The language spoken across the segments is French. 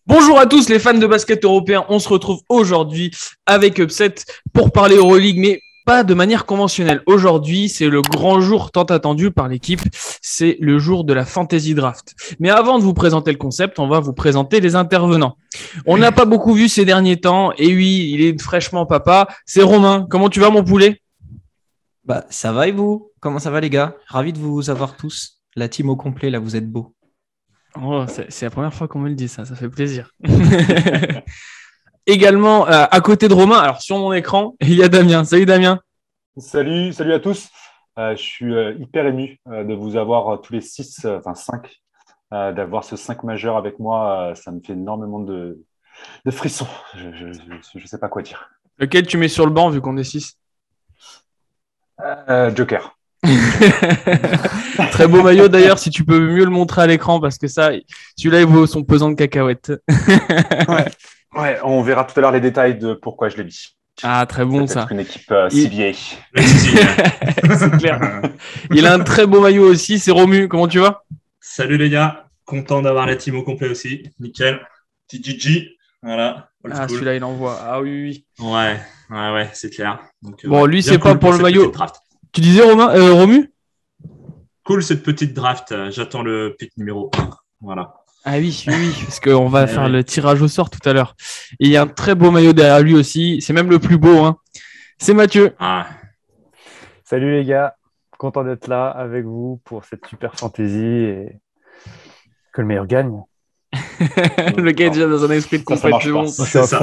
Bonjour à tous les fans de basket européen, on se retrouve aujourd'hui avec Upset pour parler Euroleague, mais pas de manière conventionnelle. Aujourd'hui, c'est le grand jour tant attendu par l'équipe, c'est le jour de la Fantasy Draft. Mais avant de vous présenter le concept, on va vous présenter les intervenants. On n'a pas beaucoup vu ces derniers temps, et oui, il est fraîchement papa, c'est Romain. Comment tu vas mon poulet ? Bah ça va et vous ? Comment ça va les gars ? Ravi de vous avoir tous. La team au complet, là vous êtes beaux. Oh, c'est la première fois qu'on me le dit, ça fait plaisir. Également, à côté de Romain, alors sur mon écran, il y a Damien. Salut Damien. Salut à tous. Je suis hyper ému de vous avoir tous les 5, d'avoir ce 5 majeur avec moi. Ça me fait énormément de frissons. Je sais pas quoi dire. Lequel tu mets sur le banc vu qu'on est 6 ? Joker. Très beau maillot d'ailleurs, si tu peux mieux le montrer à l'écran parce que ça, celui-là il vaut son pesant de cacahuètes. Ouais, on verra tout à l'heure les détails de pourquoi je l'ai mis. Ah, très bon ça. C'est une équipe CBA. C'est clair. Il a un très beau maillot aussi, c'est Romu, comment tu vas ? Salut les gars, content d'avoir la team au complet aussi. Nickel. Petit GG, voilà. Ah, cool. celui-là il envoie. Ah oui. Ouais, c'est clair. Donc, bon, lui c'est cool pas pour le maillot. Draft. Tu disais Romu ? Cool cette petite draft. J'attends le pick numéro 1. Voilà. Ah oui, parce qu'on va faire le tirage au sort tout à l'heure. Et il y a un très beau maillot derrière lui aussi. C'est même le plus beau, hein. C'est Mathieu. Ah. Salut les gars, content d'être là avec vous pour cette super fantaisie et que le meilleur gagne. Le gars est déjà dans un esprit de compétition. C'est ça.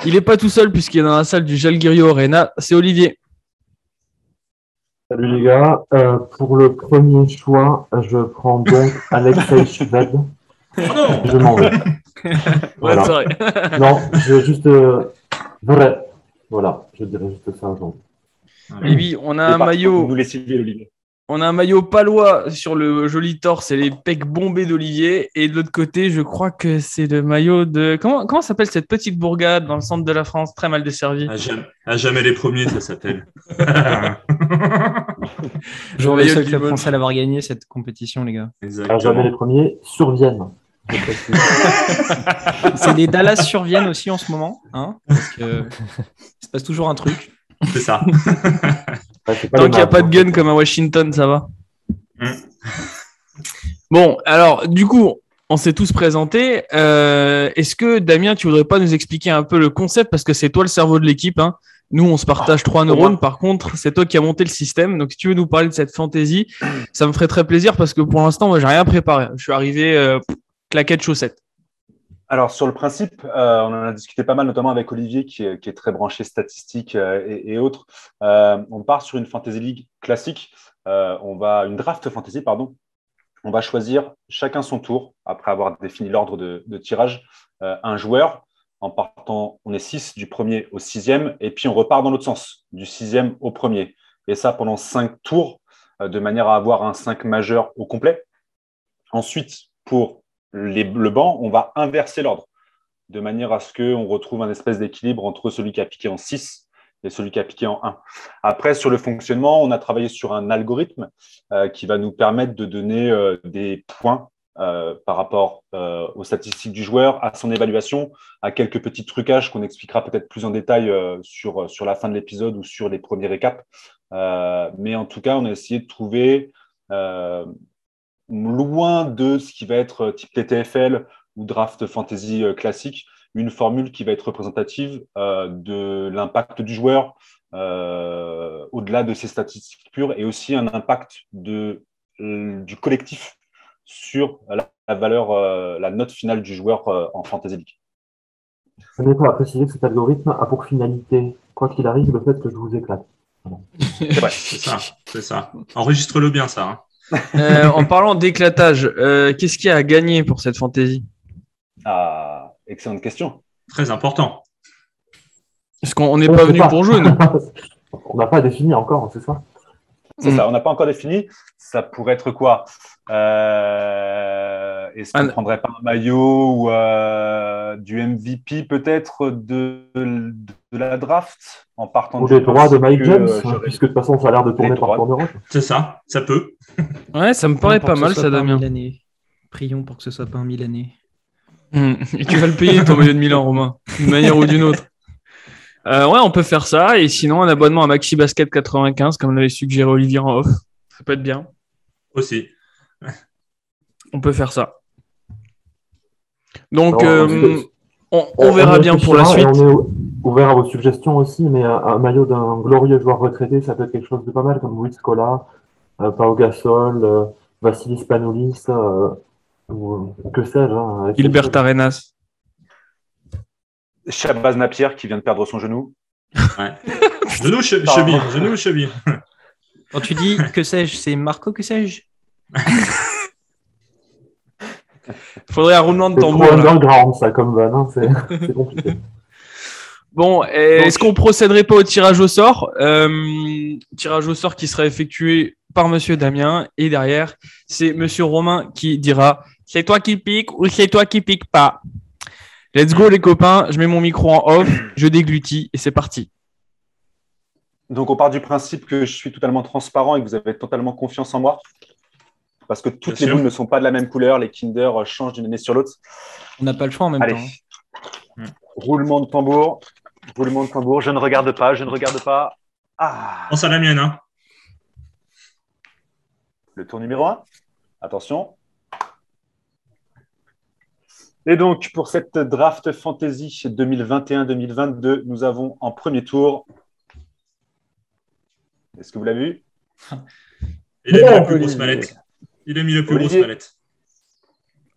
Il n'est pas tout seul puisqu'il est dans la salle du Jalgirio Arena. C'est Olivier. Salut les gars, pour le premier choix, je prends donc Alexei Shved. Oh non. Je m'en vais. Voilà. Ouais, c'est vrai. Non, je vais juste... vrai. Voilà, je dirais juste ça aujourd'hui. Et oui, on a un maillot. Nous laisser Olivier. On a un maillot palois sur le joli torse et les pecs bombés d'Olivier. Et de l'autre côté, je crois que c'est le maillot de... Comment s'appelle cette petite bourgade dans le centre de la France, très mal desservie ? À jamais les premiers, ça s'appelle. Genre le seul club français à l'avoir gagné cette compétition, les gars. Alors jamais les premiers, sur Vienne. C'est des Dallas sur Vienne aussi en ce moment, hein, parce que il se passe toujours un truc. C'est ça. Tant qu'il n'y a pas de gun comme à Washington, ça va. Bon, alors, du coup, on s'est tous présentés. Est-ce que, Damien, tu voudrais pas nous expliquer un peu le concept ? Parce que c'est toi le cerveau de l'équipe, hein. Nous, on se partage 3 neurones. Par contre, c'est toi qui as monté le système. Donc, si tu veux nous parler de cette fantaisie, ça me ferait très plaisir parce que pour l'instant, moi, j'ai rien préparé. Je suis arrivé claquette chaussette. Alors, sur le principe, on en a discuté pas mal, notamment avec Olivier, qui est très branché statistiques et autres. On part sur une Fantasy League classique. Une draft fantasy, pardon. On va choisir chacun son tour, après avoir défini l'ordre de tirage, un joueur. En partant, on est 6 du premier au 6e, et puis on repart dans l'autre sens, du 6e au premier. Et ça pendant 5 tours, de manière à avoir un 5 majeur au complet. Ensuite, pour le banc, on va inverser l'ordre, de manière à ce qu'on retrouve un espèce d'équilibre entre celui qui a piqué en 6 et celui qui a piqué en 1. Après, sur le fonctionnement, on a travaillé sur un algorithme qui va nous permettre de donner des points par rapport aux statistiques du joueur, à son évaluation, à quelques petits trucages qu'on expliquera peut-être plus en détail sur la fin de l'épisode ou sur les premiers récaps. Mais en tout cas, on a essayé de trouver, loin de ce qui va être type TTFL ou draft fantasy classique, une formule qui va être représentative de l'impact du joueur au-delà de ses statistiques pures et aussi un impact du collectif sur la valeur, la note finale du joueur en Fantasy League. Je n'ai pas à préciser que cet algorithme a pour finalité, quoi qu'il arrive, le fait que je vous éclate. Voilà. C'est vrai. C'est ça. Enregistre-le bien, ça. En parlant d'éclatage, qu'est-ce qu'il y a à gagner pour cette fantaisie ? Ah, excellente question. Très important. Parce qu'on n'est pas venu pour jouer, nous. On n'a pas défini encore, c'est ça ? C'est ça, on n'a pas encore défini. Ça pourrait être quoi ? Est-ce qu'on ne prendrait pas un maillot ou du MVP peut-être de la draft en partant Ou du les droits de principe Mike que, James, puisque de toute façon, ça a l'air de tourner les droits. partout en Europe. C'est ça, ça peut. Ouais, ça me paraît Pour pas que ce mal, soit ça, pas un Damien. Milanais. Prions pour que ce soit pas un Milanais. Et tu vas le payer, ton maillot de Milan, Romain, d'une manière ou d'une autre. Ouais, on peut faire ça. Et sinon, un abonnement à Maxi Basket 95, comme l'avait suggéré Olivier en off. Ça peut être bien. Aussi. On peut faire ça. Donc, Non, on verra bien pour la suite. On est ouvert à vos suggestions aussi, mais un maillot d'un glorieux joueur retraité, ça peut être quelque chose de pas mal, comme Luis Scola, Pau Gasol, Vassilis Spanoulis, ou que sais-je. Avec Gilbert quelque chose. Arenas. Shabazz Napier qui vient de perdre son genou. Ouais. Genou, cheville. Quand tu dis que sais-je, c'est Marco que sais-je? Faudrait un roulement de C'est trop tambour. Là. underground, ça, comme van, hein, c'est compliqué. Bon, est-ce qu'on procéderait pas au tirage au sort tirage au sort qui sera effectué par Monsieur Damien. Et derrière, c'est Monsieur Romain qui dira « C'est toi qui pique ou c'est toi qui pique pas ?» Let's go les copains, je mets mon micro en off, je déglutis et c'est parti. Donc, on part du principe que je suis totalement transparent et que vous avez totalement confiance en moi. Parce que toutes Bien les sûr. boules ne sont pas de la même couleur. Les Kinder changent d'une année sur l'autre. On n'a pas le choix en même Allez. temps. hein. Roulement de tambour. Roulement de tambour. Je ne regarde pas. Ah. Pense à la mienne. Hein. Le tour numéro 1. Attention. Et donc, pour cette draft fantasy 2021-2022, nous avons en premier tour. Est-ce que vous l'avez vu? Il a mis la plus Olivier. grosse mallette. Il a mis la plus grosse Olivier. mallette.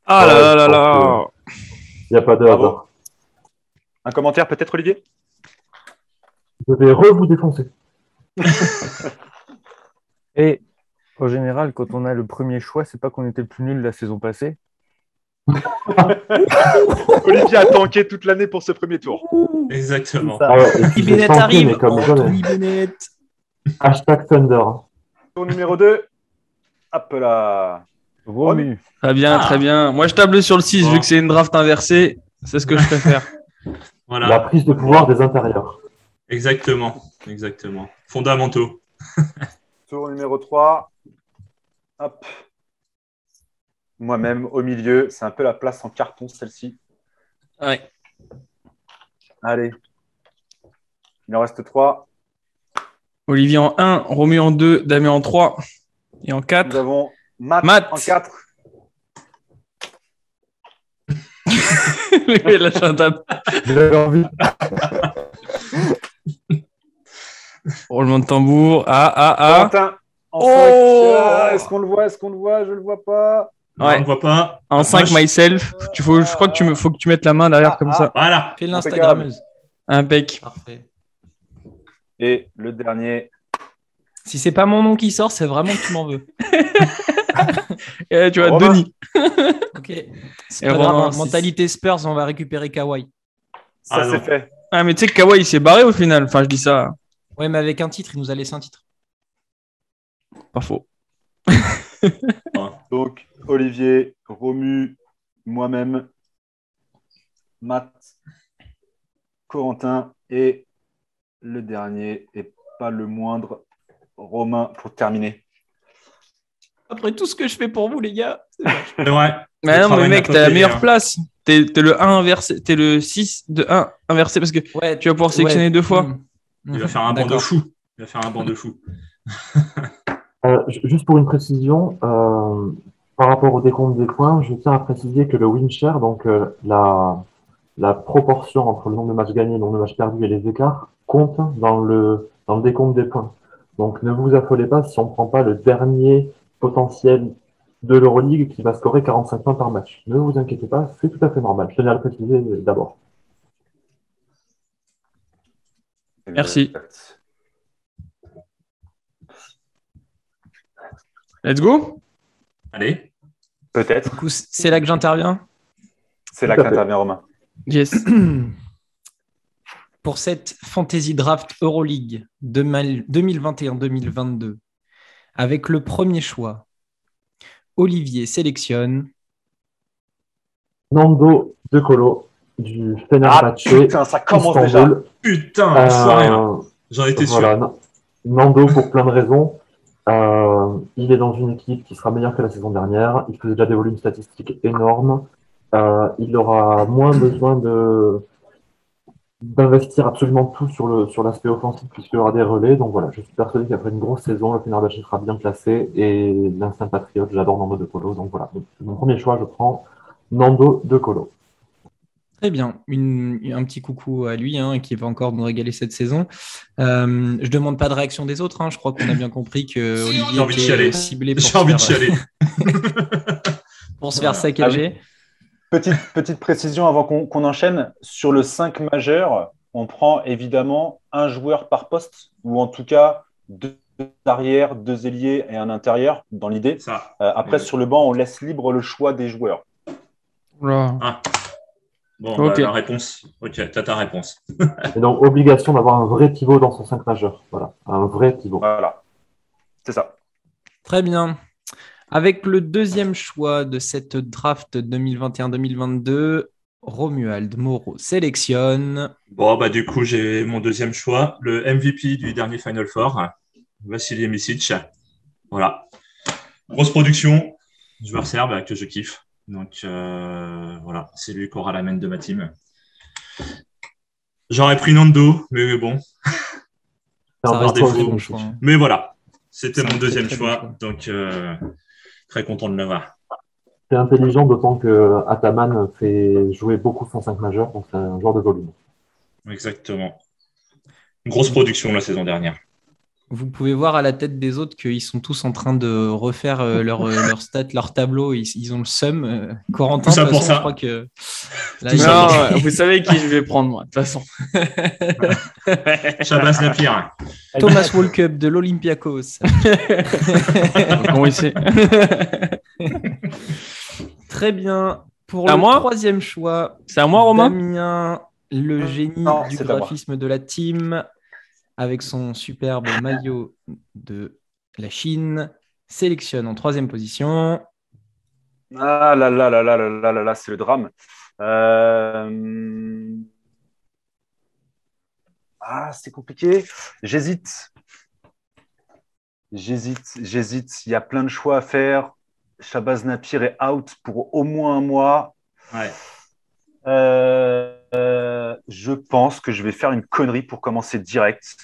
Ah là là là. Il n'y a pas de Bravo. hasard. Un commentaire peut-être, Olivier? Je vais vous défoncer. Et en général, quand on a le premier choix, c'est pas qu'on était le plus nul la saison passée. Olivier a tanké toute l'année pour ce premier tour. Exactement. Ah ouais, et puis Anthony j'ai Bennett chanté, arrive. mais comme jamais. Anthony Bennett. Hashtag Thunder. Tour numéro 2. Hop là. Romu. Très bien, très bien. Moi je table sur le 6 vu que c'est une draft inversée. C'est ce que je préfère. Voilà. La prise de pouvoir des intérieurs. Exactement. Fondamentaux. Tour numéro 3. Hop. Moi-même, au milieu. C'est un peu la place en carton, celle-ci. Ouais. Allez. Il en reste 3. Olivier en 1, Romu en 2, Damien en 3 et en Nous 4. avons Matt Matt. en 4. Il lâche un tape. J'avais envie. Roulement de tambour. Ah. Quentin en Oh. 5. Est-ce qu'on le voit? Je ne le vois pas. Non, Ouais. on ne voit pas. En 5, Moi, myself. Je crois que faut que tu mettes la main derrière comme ça. Voilà. Fais l'Instagrammeuse. Impec. Parfait. Et le dernier. Si c'est pas mon nom qui sort, c'est vraiment que tu m'en veux. Et tu vois, Romain. Denis. Ok. C'est Et pas Romain, grave, hein. si- Mentalité Spurs, on va récupérer Kawhi. Ça, Ah, c'est non. fait. Ah, mais tu sais que Kawhi il s'est barré au final. Enfin, je dis ça. Ouais, mais avec un titre, il nous a laissé un titre. Pas faux. Donc, Olivier, Romu, moi-même, Matt, Corentin et le dernier, et pas le moindre, Romain, pour terminer. Après tout ce que je fais pour vous, les gars. C'est vrai. Mais Le non, mais travail mec, n'a t'as pas la payé, meilleure hein. place. T'es le 1 inversé. T'es le 6 de 1 inversé parce que Ouais, tu vas pouvoir sélectionner 2 fois. Il va faire un banc de fou. Juste pour une précision, par rapport au décompte des points, je tiens à préciser que le win share, donc la proportion entre le nombre de matchs gagnés, le nombre de matchs perdus et les écarts, compte dans le décompte des points. Donc ne vous affolez pas si on ne prend pas le dernier potentiel de l'Euroleague qui va scorer 45 points par match. Ne vous inquiétez pas, c'est tout à fait normal. Je tenais à le préciser d'abord. Merci. Let's go. Allez. Peut-être. Du coup, c'est là que j'interviens. C'est là Tout à fait. qu'intervient Romain. Yes. Pour cette Fantasy Draft Euroleague 2021-2022, avec le premier choix, Olivier sélectionne Nando De Colo du Ah Fenerbahçe putain, ça commence déjà. Istanbul. Putain, enfoiré. Hein. J'en étais sûr. Voilà, Nando pour plein de raisons. Il est dans une équipe qui sera meilleure que la saison dernière. Il faisait déjà des volumes statistiques énormes. Il aura moins besoin d'investir absolument tout sur l'aspect offensif puisqu'il y aura des relais. Donc voilà, je suis persuadé qu'après une grosse saison, le Fenerbahçe sera bien placé et l'ancien patriote, j'adore Nando De Colo. Donc voilà, donc, mon premier choix, je prends Nando De Colo. Très bien, un petit coucou à lui qui va encore nous régaler cette saison. Je demande pas de réaction des autres, je crois qu'on a bien compris que J'ai Olivier envie de chialer. était ciblé J'ai envie de chialer. pour se faire saccager. Petite précision avant qu'on enchaîne. Sur le 5 majeur, on prend évidemment un joueur par poste, ou en tout cas 2 arrières, 2 ailiers et un intérieur, dans l'idée. Ça. Après, sur le banc, on laisse libre le choix des joueurs. Oula. Ah. Bon, Ok. la réponse. Ok, t'as ta réponse. Et donc, obligation d'avoir un vrai pivot dans son 5 majeur. Voilà, un vrai pivot. Voilà, c'est ça. Très bien. Avec le deuxième choix de cette draft 2021-2022, Romuald Moreau sélectionne. Bon, bah du coup, j'ai mon deuxième choix, le MVP du dernier Final Four, Vassili Micic. Voilà. Grosse production, joueur serbe que je kiffe. Donc voilà, c'est lui qui aura la main de ma team. J'aurais pris Nando, mais bon. Ça reste défaut. un très bon choix. Mais voilà, c'était C'est mon un deuxième très choix, bon choix. donc très content de l'avoir. C'est intelligent, d'autant que Ataman fait jouer beaucoup son 5 majeur, donc c'est un joueur de volume. Exactement. Grosse production la saison dernière. Vous pouvez voir à la tête des autres qu'ils sont tous en train de refaire leurs stats, leur tableau. Ils ont le seum. Corentin, Tout ça de toute pour façon, ça. je crois que là, Tout il- ça. Non, vous savez qui je vais prendre, moi, de toute façon. Shabazz Napier. Thomas Walkup de l'Olympiakos. Comment il sait? Très bien. Pour C'est à le moi troisième choix, C'est à moi, Romain? Damien, le génie Non, du c'est à moi. graphisme de la team, avec son superbe maillot de la Chine, sélectionne en troisième position. Ah là là là là là là là là, c'est le drame. Ah, c'est compliqué. J'hésite. Il y a plein de choix à faire. Shabazz Napier est out pour au moins un mois. Ouais. Je pense que je vais faire une connerie pour commencer direct.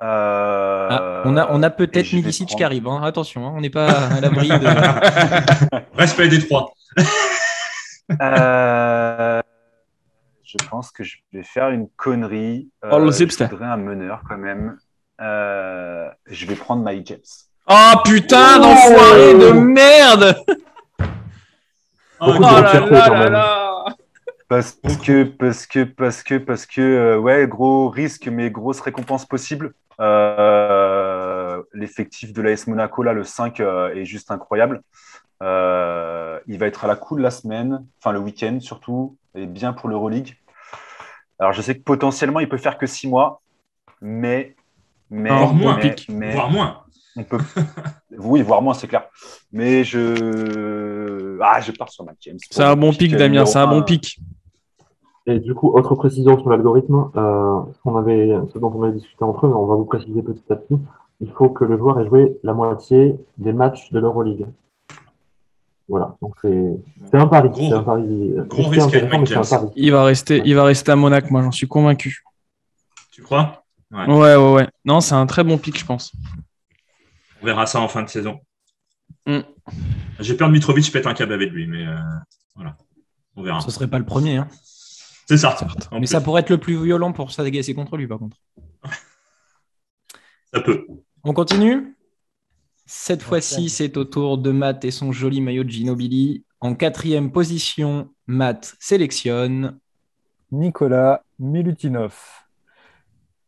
On a Et peut-être je vais Milicic qui prendre- arrive. Attention, on n'est pas à l'abri de. Respect des trois. Je pense que je vais faire une connerie. Oh, le Je zipster. voudrais un meneur quand même. Je vais prendre Mike James. Oh putain, d'enfoiré de merde! Beaucoup Oh de là fierté, là quand là même. là! Parce que ouais, gros risque, mais grosse récompense possible. L'effectif de l'AS Monaco, là, le 5, est juste incroyable. Il va être à la cool la semaine, enfin le week-end surtout, et bien pour l'Euroleague. Alors, je sais que potentiellement, il peut faire que 6 mois, mais Voire moins. pic. Voire moins. on peut. Oui, voire moins, c'est clair. Mais je pars sur Mike James. C'est un bon pic, Damien, c'est un bon pic. Et du coup, autre précision sur l'algorithme, ce dont on avait discuté entre eux, mais on va vous préciser petit à petit, il faut que le joueur ait joué la moitié des matchs de l'Euroleague. Voilà, donc c'est un pari. Gros- C'est un pari. gros C'est risque intéressant, avec mais c'est un James. pari. Il va rester à Monaco, moi, j'en suis convaincu. Tu crois? Ouais. Non, c'est un très bon pic, je pense. On verra ça en fin de saison. Mm. J'ai peur de Mitrovic pète un câble avec lui, mais voilà. On verra. Ce serait pas le premier. C'est ça. En Mais plus, ça pourrait être le plus violent pour s'agacer contre lui, par contre. ça peut. On continue. Cette fois-ci, c'est au tour de Matt et son joli maillot de Ginobili. En quatrième position, Matt sélectionne. Nicolas Milutinov.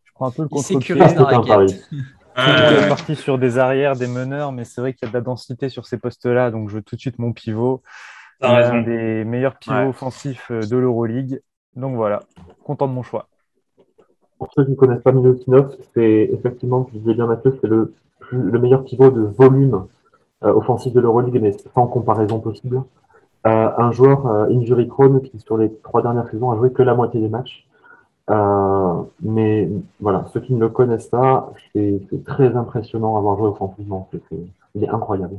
Je prends un peu le Il contre-pied. sécurise la C'est un pari. raquette. Il est parti sur des arrières, des meneurs, mais c'est vrai qu'il y a de la densité sur ces postes-là, donc je veux tout de suite mon pivot. T'as Il est raison. un des meilleurs pivots Ouais. offensifs de l'Euroleague. Donc voilà, content de mon choix. Pour ceux qui ne connaissent pas Milutinov, c'est effectivement, tu disais bien Mathieu, c'est le meilleur pivot de volume offensif de l'Euroleague, mais sans comparaison possible. Un joueur injury prone qui, sur les 3 dernières saisons, a joué que la moitié des matchs. Mais voilà, ceux qui ne le connaissent pas, c'est très impressionnant à avoir joué offensivement. Il est incroyable.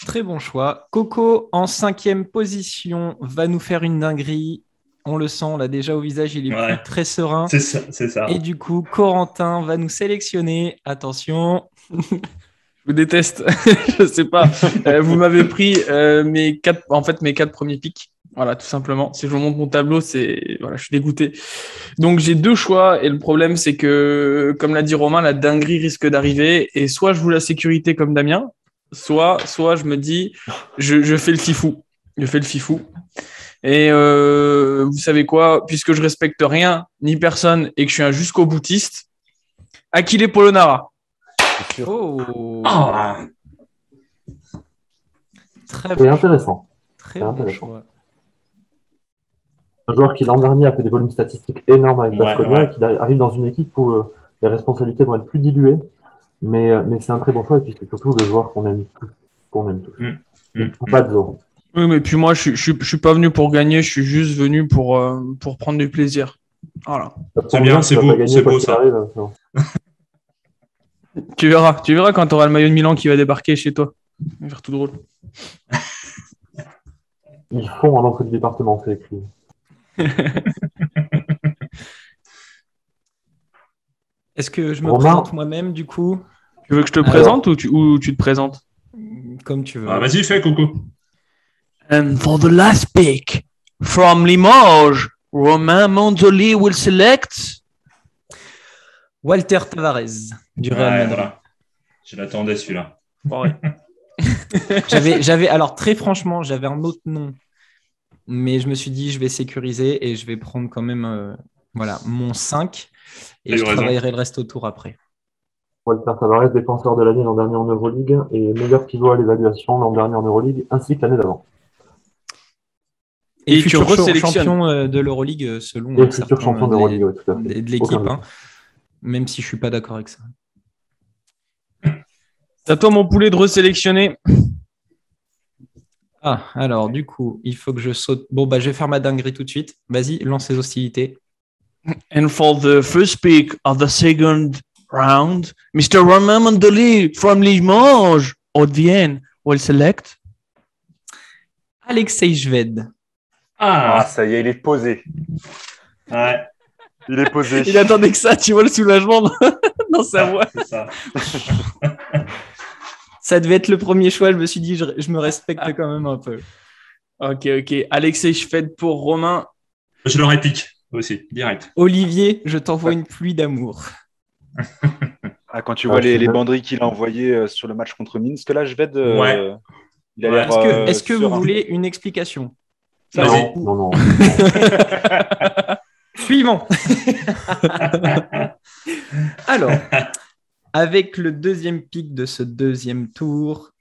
Très bon choix. Coco, en 5e position, va nous faire une dinguerie. On le sent, là déjà au visage, il est plus très serein. C'est ça, c'est ça. Et du coup, Corentin va nous sélectionner. Attention. Je vous déteste. Je sais pas. Vous m'avez pris mes 4 premiers pics. Voilà, tout simplement. Si je vous montre mon tableau, voilà, je suis dégoûté. Donc j'ai 2 choix et le problème c'est que, comme l'a dit Romain, la dinguerie risque d'arriver et soit je joue la sécurité comme Damien, soit je me dis je fais le fifou. Je fais le fifou. Et vous savez quoi, puisque je respecte rien ni personne et que je suis un jusqu'au boutiste, Achille Polonara. Oh. Très C'est intéressant. Très bon choix. Un joueur qui l'an dernier a fait des volumes statistiques énormes avec Baskonia et qui arrive dans une équipe où les responsabilités vont être plus diluées, mais c'est un très bon choix et puis c'est surtout le joueur qu'on aime tous. Pas de zéro. Oui, mais puis moi je suis pas venu pour gagner, je suis juste venu pour prendre du plaisir. Voilà. C'est bien, c'est beau ça. Tu verras quand tu auras le maillot de Milan qui va débarquer chez toi. Ça va faire tout drôle. Ils font en entrée du département, c'est écrit. Est-ce que je me présente moi-même du coup? Tu veux que je te présente ou tu te présentes? Comme tu veux. Vas-y, fais Coco. And for the last pick from Limoges, Romain Manzoli will select Walter Tavares du Real Madrid. Voilà. Je l'attendais celui-là. Ouais. Alors très franchement, j'avais un autre nom, mais je me suis dit je vais sécuriser et je vais prendre quand même mon 5 et je travaillerai le reste autour après. Walter Tavares, défenseur de l'année l'an dernier en Euroleague et meilleur pivot à l'évaluation l'an dernier en Euroleague ainsi que l'année d'avant. Et futur champion de l'Euroleague selon et futur champion d'Euroleague, oui, tout à fait. De l'équipe, même si je suis pas d'accord avec ça. C'est à toi mon poulet de resélectionner. Alors du coup, il faut que je saute. Bon, je vais faire ma dinguerie tout de suite. Vas-y, lance les hostilités. And for the first pick of the second round, Mr. Romain Mandoli from Limoges, Haute-Vienne, will select Alexei Shved. Ça y est, il est posé. Ouais. Il est posé. Il attendait que ça, tu vois le soulagement dans sa voix. C'est ça. Ça devait être le premier choix, je me suis dit, je me respecte quand même un peu. Ok. Alexei Shved pour Romain. Je le réplique aussi, direct. Olivier, je t'envoie une pluie d'amour. Quand tu vois les banderies qu'il a envoyées sur le match contre Minsk, là, je vais de. Est-ce que vous voulez une explication? Non. Suivant. Alors, avec le deuxième pick de ce deuxième tour,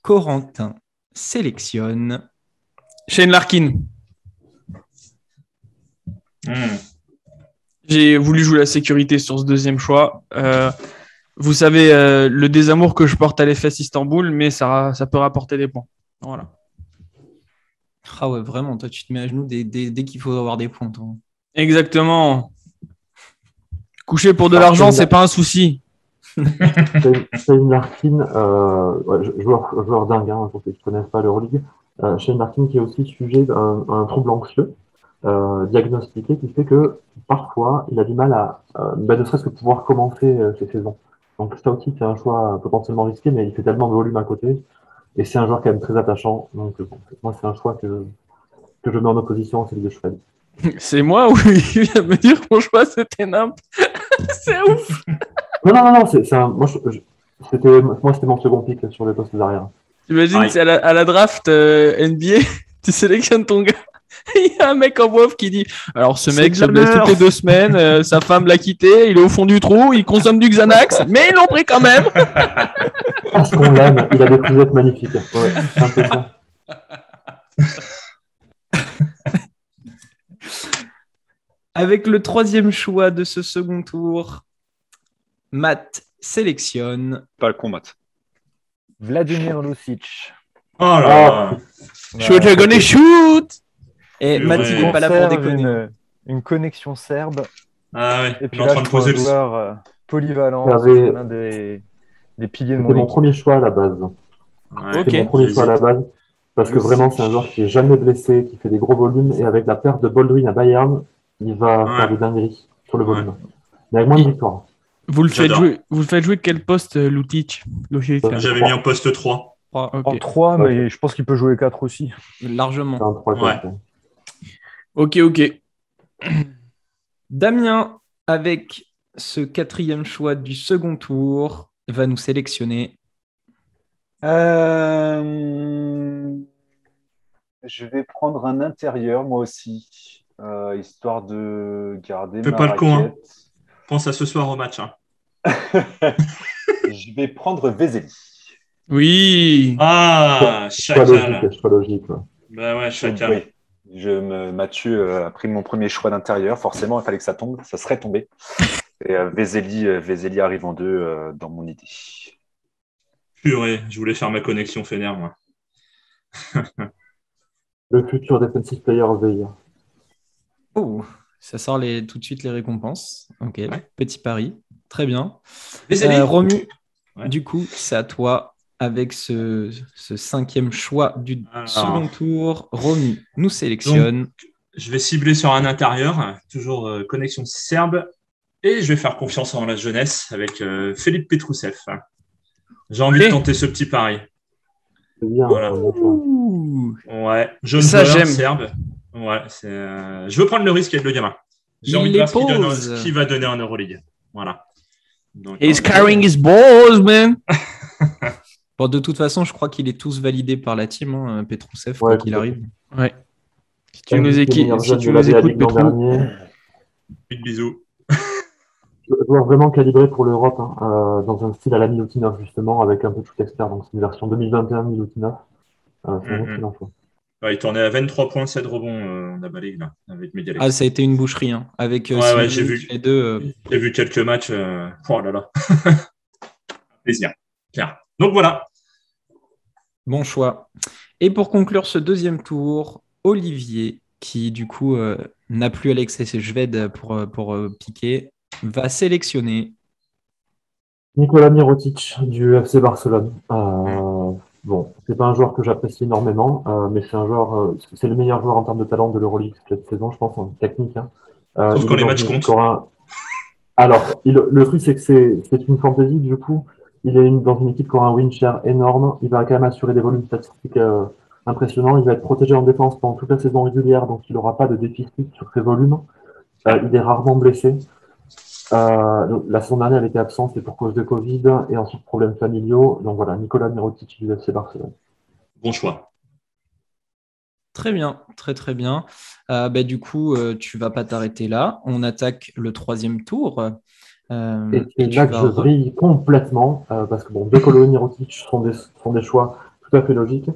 Corentin sélectionne Shane Larkin. J'ai voulu jouer la sécurité sur ce deuxième choix. Vous savez le désamour que je porte à l'EFS Istanbul, mais ça peut rapporter des points. Voilà. Ah ouais, vraiment, toi tu te mets à genoux dès qu'il faut avoir des points. Toi. Exactement. Coucher pour de l'argent, c'est pas un souci. Shane Larkin, joueur dingue, pour ceux qui ne connaissent pas l'Euroleague. Shane Larkin qui est aussi sujet d'un trouble anxieux diagnostiqué qui fait que parfois il a du mal à ne serait-ce que pouvoir commencer ses saisons. Donc ça aussi c'est un choix potentiellement risqué, mais il fait tellement de volume à côté et c'est un joueur quand même très attachant. Donc moi c'est un choix que je mets en opposition à celui de Shved. C'est moi ou il vient de me dire que mon choix c'était nimp. C'est ouf. Non, c'était mon second pick sur les postes d'arrière. T'imagines, c'est à la draft NBA, tu sélectionnes ton gars. Il y a un mec en WoW qui dit alors ce mec se blesse toutes les 2 semaines, sa femme l'a quitté, il est au fond du trou, il consomme du Xanax, mais ils l'ont pris quand même. Parce qu'on l'aime, il a des cousettes magnifiques. Ouais, c'est un peu ça. Avec le troisième choix de ce second tour, Matt sélectionne. Pas le combat. Vladimir Lucic. Oh là là. Shoot, gonna shoot. Et Ouais. Mathis n'est pas là pour déconner. Une connexion serbe. Ah ouais, Et puis il est en là, train de je trouve poser un le. joueur polyvalent. J'avais- C'est l'un des piliers de C'était mon mon équipe. premier choix à la base. Ouais, Ok. C'était mon premier choix à la base. Parce que vraiment, c'est un joueur qui est jamais blessé, qui fait des gros volumes. Et avec la perte de Baldwin à Bayern, il va Ouais. faire des dingueries sur le Ouais. volume. Mais avec moins de victoires. Vous le J'adore. faites jouer quel poste, Lucic? Lucic, là. J'avais mis en poste 3. Ok. En 3, mais je pense qu'il peut jouer 4 aussi. C'est Largement. un 3 Ouais. Ok, ok. Damien, avec ce 4e choix du second tour, va nous sélectionner. Je vais prendre un intérieur, moi aussi, histoire de garder Fais ma pas le con, hein. raquette. Pense à ce soir au match. Hein. Je vais prendre Vezeli. Oui. Ah, Choix chacal. logique, choix logique. Ouais. Bah ouais, chacal. Oui. Mathieu a pris mon premier choix d'intérieur. Forcément, il fallait que ça tombe. Ça serait tombé. Et Vezeli arrive en 2 dans mon idée. Purée, je voulais faire ma connexion Fener, moi. Le futur defensive player of the year. Oh, ça sort tout de suite les récompenses. Ok, petit pari. Très bien. Vezeli. Romu, Ouais. du coup, c'est à toi avec ce 5e choix du Alors. second tour. Romu nous sélectionne. Je vais cibler sur un intérieur, toujours connexion serbe, et je vais faire confiance en la jeunesse avec Philippe Petrousev. J'ai envie de tenter ce petit pari. C'est bien, Voilà. c'est un bon choix. Ouh. Ouais, jeune Ça, joueur j'aime. serbe. Ouais, je veux prendre le risque avec le gamin. J'ai Il envie de les voir pose. ce qu'il va donner en Euroleague. Voilà. Donc, He's carrying his balls, man. Bon, de toute façon, je crois qu'il est tous validé par la team, hein, Petrousev, Ouais, quoi qu'il arrive. Ouais. Si tu nous, meilleur si jeune tu de nous la écoutes, Ligue l'an Petrou. dernier. Bisous. Joueur vraiment calibré pour l'Europe, hein, dans un style à la Milutinov, justement, avec un peu de shoot expert. Donc, c'est une version 2021 Milutinov. C'est un excellent choix. Ouais, il tournait à 23 points, 7 rebonds en Abba League, là, avec Medialex. Ah, ça a été une boucherie, hein, avec Ouais, Simonic, j'ai vu. les deux. J'ai vu quelques matchs. Oh là là. Plaisir. Claire. Donc voilà. Bon choix. Et pour conclure ce deuxième tour, Olivier, qui du coup n'a plus Alexis Sved pour piquer, va sélectionner. Nikola Mirotic du FC Barcelone. Bon, c'est pas un joueur que j'apprécie énormément, mais c'est un joueur, c'est le meilleur joueur en termes de talent de l'Euroleague cette saison, je pense, en technique. Hein. Sauf il quand est les dans matchs une équipe comptent. qui aura Alors, le truc, c'est que c'est une fantasy, du coup, il est dans une équipe qui aura un win share énorme, il va quand même assurer des volumes statistiques impressionnants, il va être protégé en défense pendant toute la saison régulière, donc il n'aura pas de déficit sur ses volumes. Il est rarement blessé. La saison dernière, elle était absente, c'est pour cause de Covid, et ensuite problèmes familiaux. Donc voilà, Nikola Mirotic du FC Barcelone. Bon choix. Très bien, très très bien. Du coup, tu vas pas t'arrêter là. On attaque le troisième tour. Et c'est là que je brille complètement, parce que bon, De Colo et Mirotic sont des choix tout à fait logiques.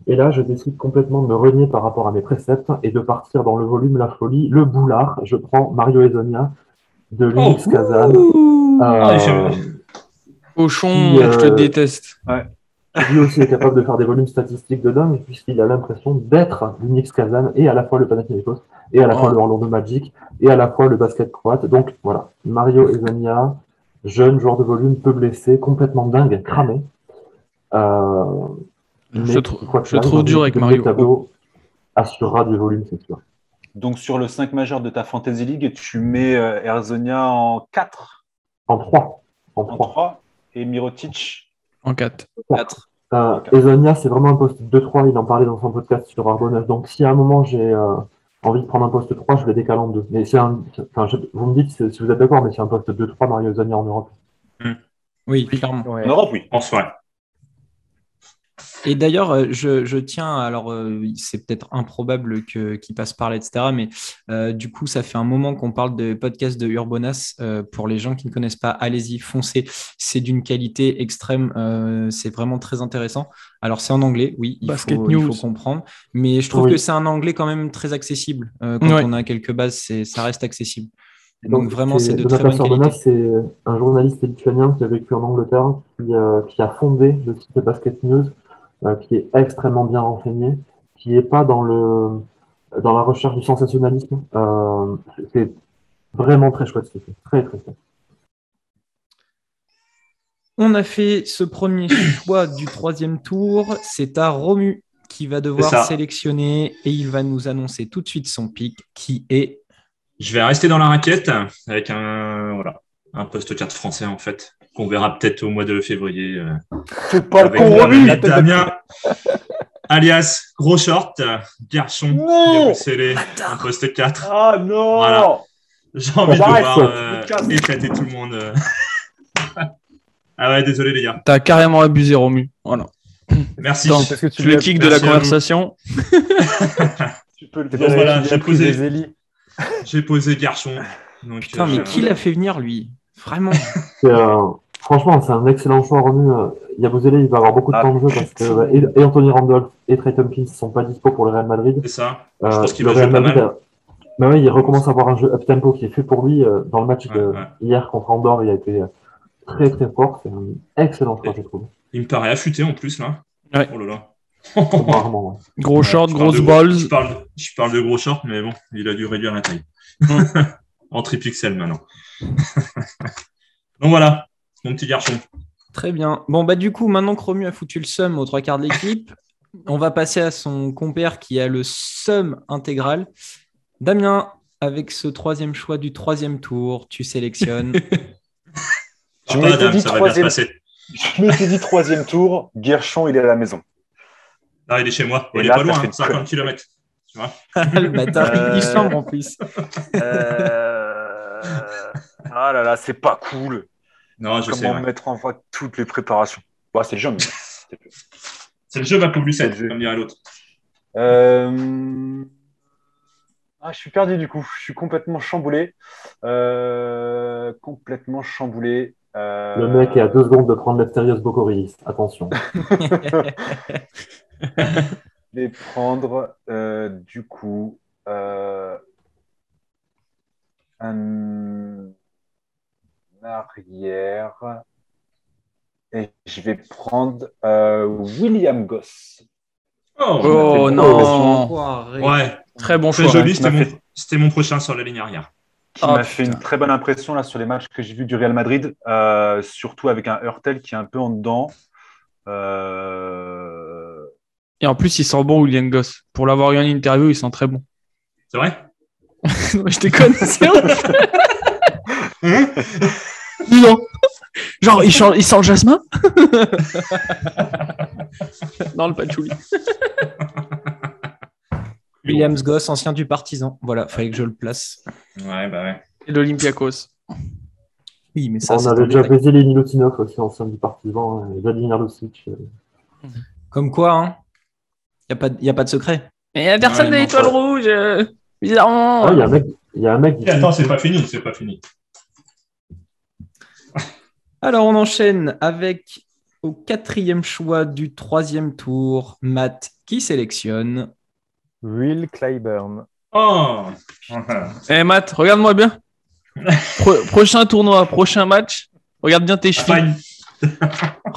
Et là, je décide complètement de me renier par rapport à mes préceptes et de partir dans le volume, la folie, le boulard. Je prends Mario Hezonja de l'Unix Kazan. Cochon, je te déteste. Lui aussi est capable de faire des volumes statistiques de dingue, puisqu'il a l'impression d'être l'Unix Kazan et à la fois le Panathinaikos, et à la fois le Orlando Magic, et à la fois le basket croate. Donc voilà, Mario Hezonja, jeune joueur de volume, peu blessé, complètement dingue, cramé. Je trouve dur avec Mario. Tableau assurera du volume, c'est sûr. Donc sur le 5 majeur de ta Fantasy League, tu mets Hezonja en 4 En 3. En 3 et Mirotic en 4. Hezonja, c'est vraiment un poste 2-3, il en parlait dans son podcast sur Arbonneuf. Donc si à un moment j'ai envie de prendre un poste 3, je le décale en 2. Mais vous me dites si vous êtes d'accord, mais c'est un poste 2-3 Mario Hezonja en Europe. Oui, clairement. En Europe, oui. En soi. Et d'ailleurs, je tiens, alors c'est peut-être improbable qu'il passe par là, etc. Mais du coup, ça fait un moment qu'on parle de podcast de Urbonas. Pour les gens qui ne connaissent pas, allez-y, foncez. C'est d'une qualité extrême. C'est vraiment très intéressant. Alors, c'est en anglais, oui, il faut comprendre. Mais je trouve que c'est un anglais quand même très accessible. Quand on a quelques bases, ça reste accessible. Donc vraiment, c'est de très Donatas bonne Urbonas, qualité. c'est un journaliste lituanien qui a vécu en Angleterre, qui a fondé le site Basket News, qui est extrêmement bien renseigné, qui n'est pas dans la recherche du sensationnalisme. C'est vraiment très chouette, c'est très très chouette. On a fait ce premier choix du 3e tour. C'est à Romu qui va devoir ça. sélectionner et il va nous annoncer tout de suite son pick qui est. Je vais rester dans la raquette avec un poste 4 français, en fait, qu'on verra peut-être au mois de février. C'est pas le Avec con mon ami Romu. Damien, alias Gros Short, garçon, Non. scellé, un poste 4. Ah non. Voilà. J'ai envie de J'arrête, voir je me casse. éclater tout le monde. Ah ouais, désolé les gars. T'as carrément abusé, Romu. Voilà. Merci. Attends, Parce que tu le kick de la Merci à vous. conversation. Tu peux le C'est dire. parce voilà, que tu j'ai as pris posé. des élis. J'ai posé garçon. Donc, Putain, mais qui l'a fait venir lui? Vraiment. Franchement, c'est un excellent choix, Romu. Yabusele, il va avoir beaucoup de Ah, temps de jeu parce que et Anthony Randolph et Trey Tompkins ne sont pas dispo pour le Real Madrid. C'est ça. Je pense qu'il Le va jouer Real pas Madrid, mal. mais oui, il recommence à avoir un jeu up-tempo qui est fait pour lui. Dans le match Ouais, ouais. hier contre Andorre, il a été très très fort. C'est un excellent choix, je trouve. Il me paraît affûté en plus là. Ouais. Oh là là. Rarement, ouais. Gros short, Je parle grosses de- balls. Je parle de gros short, mais bon, il a dû réduire la taille. En tripixel maintenant. Donc voilà, mon petit garçon. Très bien. Bon, bah du coup, maintenant que Romu a foutu le seum aux 3/4 de l'équipe, on va passer à son compère qui a le seum intégral. Damien, avec ce 3e choix du 3e tour, tu sélectionnes. Je Pas m'étais Adam, dit ça va bien se troisième. passer. Je m'étais dit 3e tour. Guerchon, il est à la maison. Ah, il est chez moi. Et Il est là, pas t'as loin, fait hein, une 50 km. Tu vois. Le bâtard, il chambre en plus. Ah là là, c'est pas cool. Non, je sais. Comment Ouais. mettre en voie toutes les préparations. Bon, c'est le jeu, mais c'était peu. C'est le jeu va plus C'est le 7, jeu. comme dirait l'autre. Ah, je suis perdu du coup. Je suis complètement chamboulé. Complètement chamboulé. Le mec est à 2 secondes de prendre l'Asterios Bocoris. Attention. Je vais prendre du coup un arrière et je vais prendre William Goss. Oh, Oh non. ouais, Très bon très choix. joli. Qui m'a fait- C'était mon prochain sur la ligne arrière. Qui Ah, m'a fait putain. une très bonne impression là sur les matchs que j'ai vus du Real Madrid, surtout avec un Hurtel qui est un peu en dedans. Et en plus, il sent bon, William Goss. Pour l'avoir eu en interview, il sent très bon. C'est vrai? Je déconne, c'est vrai. Non. Genre, il sent le jasmin. Non, le patchouli. Williams Goss, ancien du Partizan. Voilà, fallait que je le place. Ouais, bah ouais. Et l'Olympiakos. Oui, mais ça, On c'est avait un déjà détail. baisé les Milutinov aussi, ancien du Partizan, Vladimir Lucic. Comme quoi, hein. Il n'y a pas de secret. Mais il n'y a personne Ouais, de non, l'étoile ça- rouge. Bizarrement. Ah, il y a un mec qui Attends, c'est pas fini, c'est pas fini. Alors, on enchaîne avec, au 4e choix du 3e tour, Matt qui sélectionne. Will Clyburn. Oh! Eh Matt, regarde-moi bien. Prochain tournoi, prochain match. Regarde bien tes chevilles.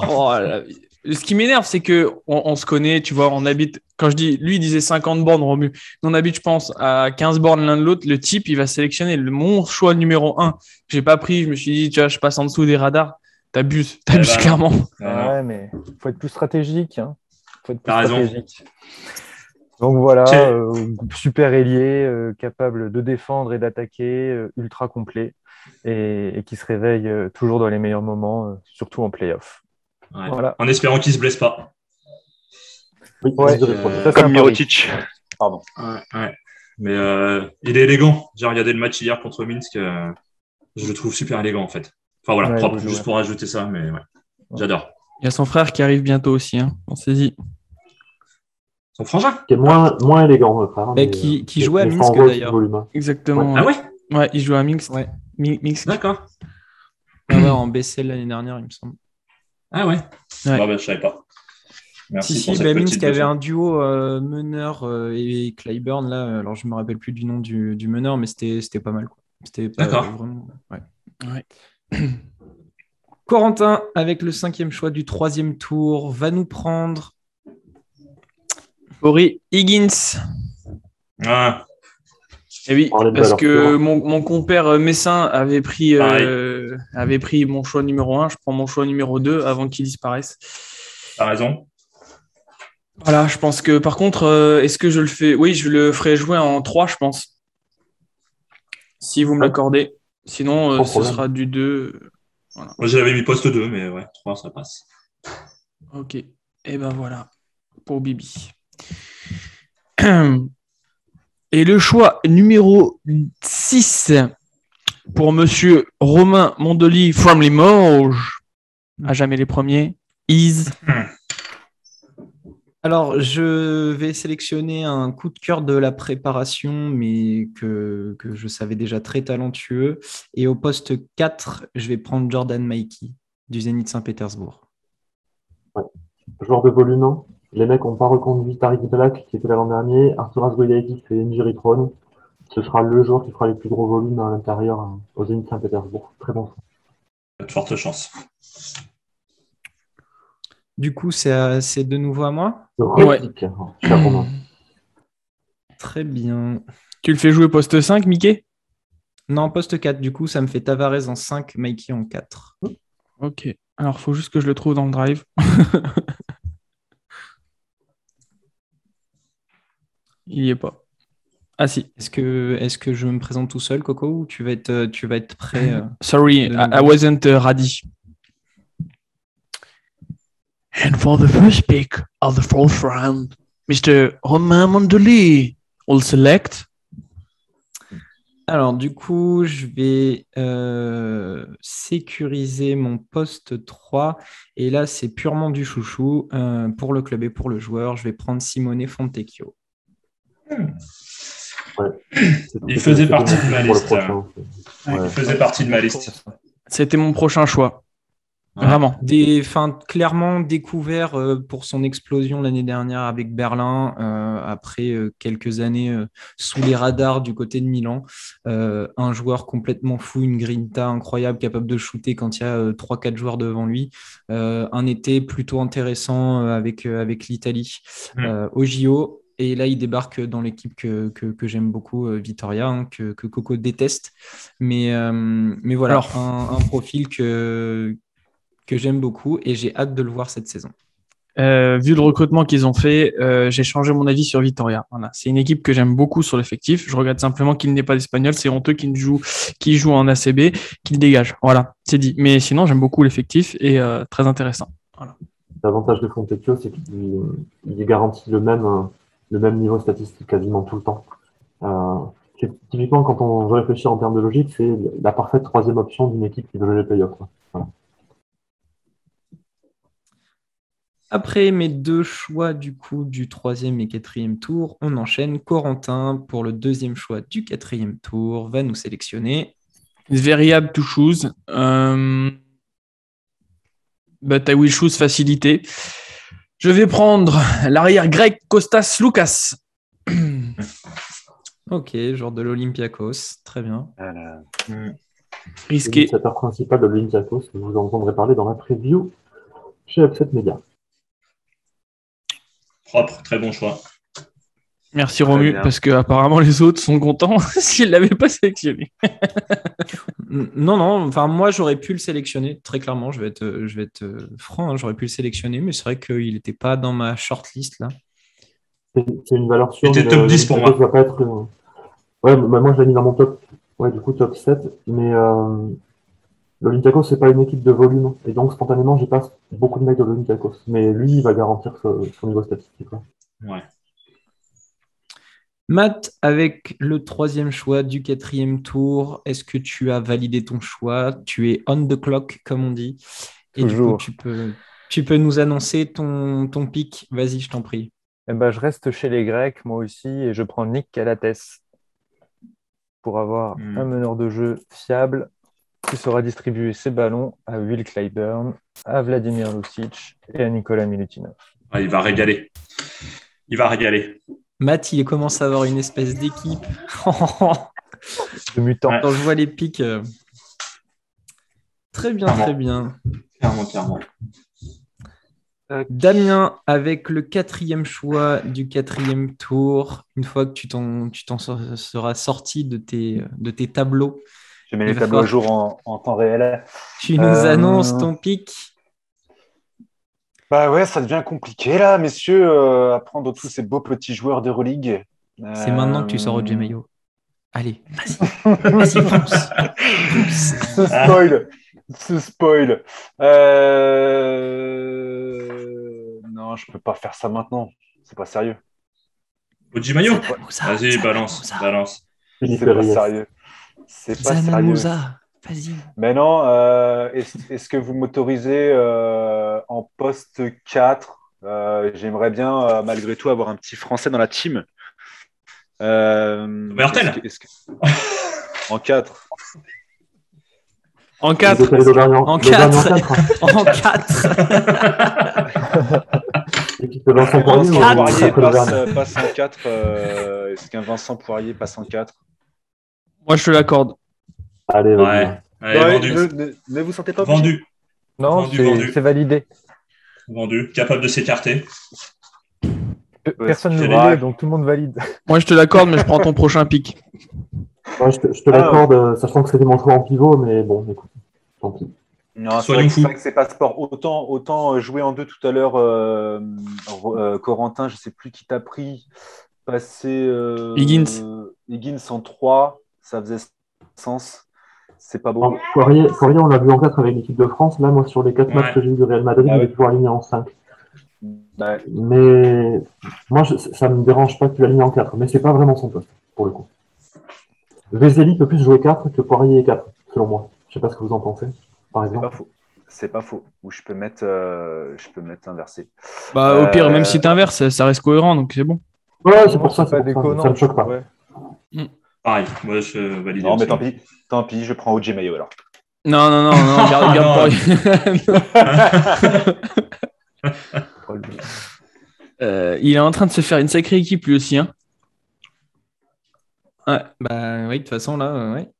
Oh, là. Ce qui m'énerve, c'est que on se connaît, tu vois, on habite. Quand je dis, lui, il disait 50 bornes, Romu. On habite, je pense, à 15 bornes l'un de l'autre. Le type, il va sélectionner mon choix numéro 1. J'ai pas pris. Je me suis dit, tu vois, je passe en dessous des radars. T'abuses Eh ben, clairement. Ouais, mais faut être plus stratégique. Hein. Faut être plus T'as raison. stratégique. Donc voilà, Tiens. super ailier, capable de défendre et d'attaquer, ultra complet, et qui se réveille toujours dans les meilleurs moments, surtout en play-off. Ouais. Voilà. En espérant qu'il se blesse pas. Oui, Ouais, je dirais pas. ça, c'est Comme un pari. Mirotic. Pardon. Ouais. Mais il est élégant. J'ai regardé le match hier contre Minsk. Je le trouve super élégant en fait. Enfin voilà, Ouais, propre, beau juste joueur. pour rajouter ça, mais ouais. J'adore. Il y a son frère qui arrive bientôt aussi. Hein. On s'est dit. Son frangin? Qui est moins élégant, le frère. Mais qui jouait à mais Minsk, sans rose, d'ailleurs. volume. Exactement. Ah ouais? Ouais, il joue à Minsk. Ouais. Minsk. D'accord. Ouais, en BCL l'année dernière, il me semble. Ah ouais? Ouais. Bon, bah, je savais pas. Merci Si, pour cette Minsk petite avait leçon. un duo meneur et Clyburn, là. Alors, je me rappelle plus du nom du meneur, mais c'était pas mal, quoi. C'était pas D'accord. vraiment. Ouais. Ouais. Corentin, avec le 5e choix du 3e tour, va nous prendre. Corey Higgins. Ah, Et oui, Parler de parce valeur que sûre. mon compère Messin avait pris mon choix numéro 1. Je prends mon choix numéro 2 avant qu'il disparaisse. t'as raison. Voilà, je pense que par contre, est-ce que je le fais? Oui, je le ferai jouer en 3, je pense. Si vous me Ouais. l'accordez. Sinon, Sans ce problème. sera du 2. Voilà. Moi, j'avais mis poste 2, mais ouais, 3, ça passe. Ok. Et ben voilà. Pour Bibi. Et le choix numéro 6 pour monsieur Romain Mondoli from Limoges, à jamais les premiers, is. Alors, je vais sélectionner un coup de cœur de la préparation, mais que je savais déjà très talentueux. Et au poste 4, je vais prendre Jordan Maikey du Zénith Saint-Pétersbourg. Joueur de volume 1. Les mecs n'ont pas reconduit Tariq Black, qui était là l'an dernier. Arthur Asgoyaiki fait injury prone. Ce sera le joueur qui fera les plus gros volumes à l'intérieur au Zénith Saint-Pétersbourg. Très bon. De fortes chances. Du coup, c'est de nouveau à moi. Réplique, cher Romain. Très bien. Tu le fais jouer poste 5, Mickey? Non, poste 4, du coup, ça me fait Tavares en 5, Maikey en 4. Ok. Alors, il faut juste que je le trouve dans le drive. Il n'y est pas. Ah si. Est-ce que je me présente tout seul, Coco, ou tu vas être prêt Sorry, de I nouveau. wasn't ready. And for the first pick of the fourth round, Mr. Romain Mondoli will select. Alors, du coup, je vais sécuriser mon poste 3. Et là, c'est purement du chouchou pour le club et pour le joueur. Je vais prendre Simone Fontecchio. Il faisait partie de ma Pour le liste. prochain. Il faisait partie de ma liste. C'était mon prochain choix. Ouais. Vraiment. Clairement découvert pour son explosion l'année dernière avec Berlin, après quelques années sous les radars du côté de Milan. Un joueur complètement fou, une grinta incroyable, capable de shooter quand il y a 3-4 joueurs devant lui. Un été plutôt intéressant avec l'Italie au JO. Et là, il débarque dans l'équipe que j'aime beaucoup, Vitoria, hein, que Coco déteste. Mais voilà, Alors, un profil que j'aime beaucoup et j'ai hâte de le voir cette saison. vu le recrutement qu'ils ont fait, j'ai changé mon avis sur Vitoria. Voilà. C'est une équipe que j'aime beaucoup sur l'effectif. Je regrette simplement qu'il n'ait pas d'Espagnol. C'est honteux qu'il joue en ACB, qu'il dégage. Voilà, c'est dit. Mais sinon, j'aime beaucoup l'effectif et très intéressant. Voilà. L'avantage de Fontecchio, c'est qu'il garantit le même niveau statistique quasiment tout le temps. Typiquement, quand on veut réfléchir en termes de logique, c'est la parfaite troisième option d'une équipe qui veut jouer les playoffs. Voilà. Après mes deux choix du coup du 3e et 4e tour, on enchaîne. Corentin, pour le 2e choix du 4e tour, va nous sélectionner. Zveriab to choose. But I will choose facilité. Je vais prendre l'arrière grec Kostas Loukas. Ok, genre de l'Olympiakos, très bien. Risqué. L'initiateur principal de l'Olympiakos, que vous entendrez parler dans la preview chez Upset Media. Propre, très bon choix. Merci Romu, bien. parce que apparemment les autres sont contents s'ils ne l'avaient pas sélectionné. Non, enfin moi j'aurais pu le sélectionner, très clairement, je vais être franc, hein, j'aurais pu le sélectionner, mais c'est vrai qu'il n'était pas dans ma shortlist là. C'est une valeur sûre. C'était top 10 pour moi. Va pas être, ouais, moi je l'ai mis dans mon top. Ouais, du coup top 7. Mais l'Olympiakos, c'est pas une équipe de volume. Et donc spontanément, j'ai pas beaucoup de mecs de l'Olympiakos. Mais lui, il va garantir son niveau statistique. Ouais. Matt, avec le 3e choix du 4e tour, est-ce que tu as validé ton choix? Tu es on the clock, comme on dit. Et Toujours. du coup, tu peux nous annoncer ton pick. Vas-y, je t'en prie. Eh ben, je reste chez les Grecs, moi aussi, et je prends Nick Calates pour avoir un meneur de jeu fiable qui saura distribuer ses ballons à Will Clyburn, à Vladimir Lucic et à Nicolas Milutinov. Ah, il va régaler. Il va régaler. Matt, il commence à avoir une espèce d'équipe. De mutant. Ouais. Quand je vois les pics. Très bien, Clairement. très bien. Clairement. Damien, avec le 4e choix du 4e tour, une fois que tu t'en seras sorti de tes tableaux, Je mets Il les va tableaux à falloir- jour en temps réel. tu nous annonces Euh, ton pic. Bah ouais, ça devient compliqué là, messieurs, à prendre tous ces beaux petits joueurs d'Euroleague. C'est maintenant que tu sors au Mayo. Allez, vas-y, fonce. Fonce. Ce spoil. Non, je peux pas faire ça maintenant. C'est pas sérieux. Oji Mayo. Zanamusa, Vas-y, Zanamusa. balance. Philippe C'est pas Reyes. sérieux. C'est pas sérieux. Zanamusa, vas-y. Mais non, est-ce que vous m'autorisez en poste 4? J'aimerais bien, malgré tout, avoir un petit Français dans la team. Bertel. En 4. En Vous 4. êtes allé le dernier En le dernier en 4. 4. En 4. L'équipe de Vincent Vincent Poirier ou Poirier après l'Auvergne? passe en 4. Est-ce qu'un Vincent Poirier passe en 4? Moi, je te l'accorde. Allez, vas-y. Ouais. Allez, vendu. Ne vous sentez pas obligé. Vendu. Non, Vendu. c'est validé. Vendu. Capable de s'écarter. Personne ne c'est voulait, vrai. donc tout le monde valide. Moi, je te l'accorde, mais je prends ton prochain pic. Ouais, je te l'accorde, sachant que c'était mon choix en pivot, mais bon, écoute, tant pis. Non, Soyons c'est fous. vrai que c'est pas sport. Autant jouer en deux tout à l'heure, Corentin, je sais plus qui t'a pris. Passer Higgins en 3, ça faisait sens. C'est pas beau. Poirier, on l'a vu en 4 avec l'équipe de France. Là, moi, sur les 4 matchs que j'ai eu du Real Madrid, Ah il ouais. est toujours aligné en 5. Bah, Mais moi, ça me dérange pas qu'il aligne en 4, mais c'est pas vraiment son poste, pour le coup. Vezeli peut plus jouer 4 que Poirier et 4, selon moi. Je sais pas ce que vous en pensez, par c'est pas exemple. faux. C'est pas faux. Ou je peux mettre inversé. Bah, au pire, même si t'inverses, ça reste cohérent, donc c'est bon. Ouais, Non, c'est pour ça, pas ça déconnant. me choque pas. Ouais. Pareil. Moi, je valide. Non, mais aussi. tant pis, je prends OJ Mayo alors. Non, garde Non. Poirier. Il est en train de se faire une sacrée équipe lui aussi. Hein. Ouais. Bah oui, de toute façon, là, ouais.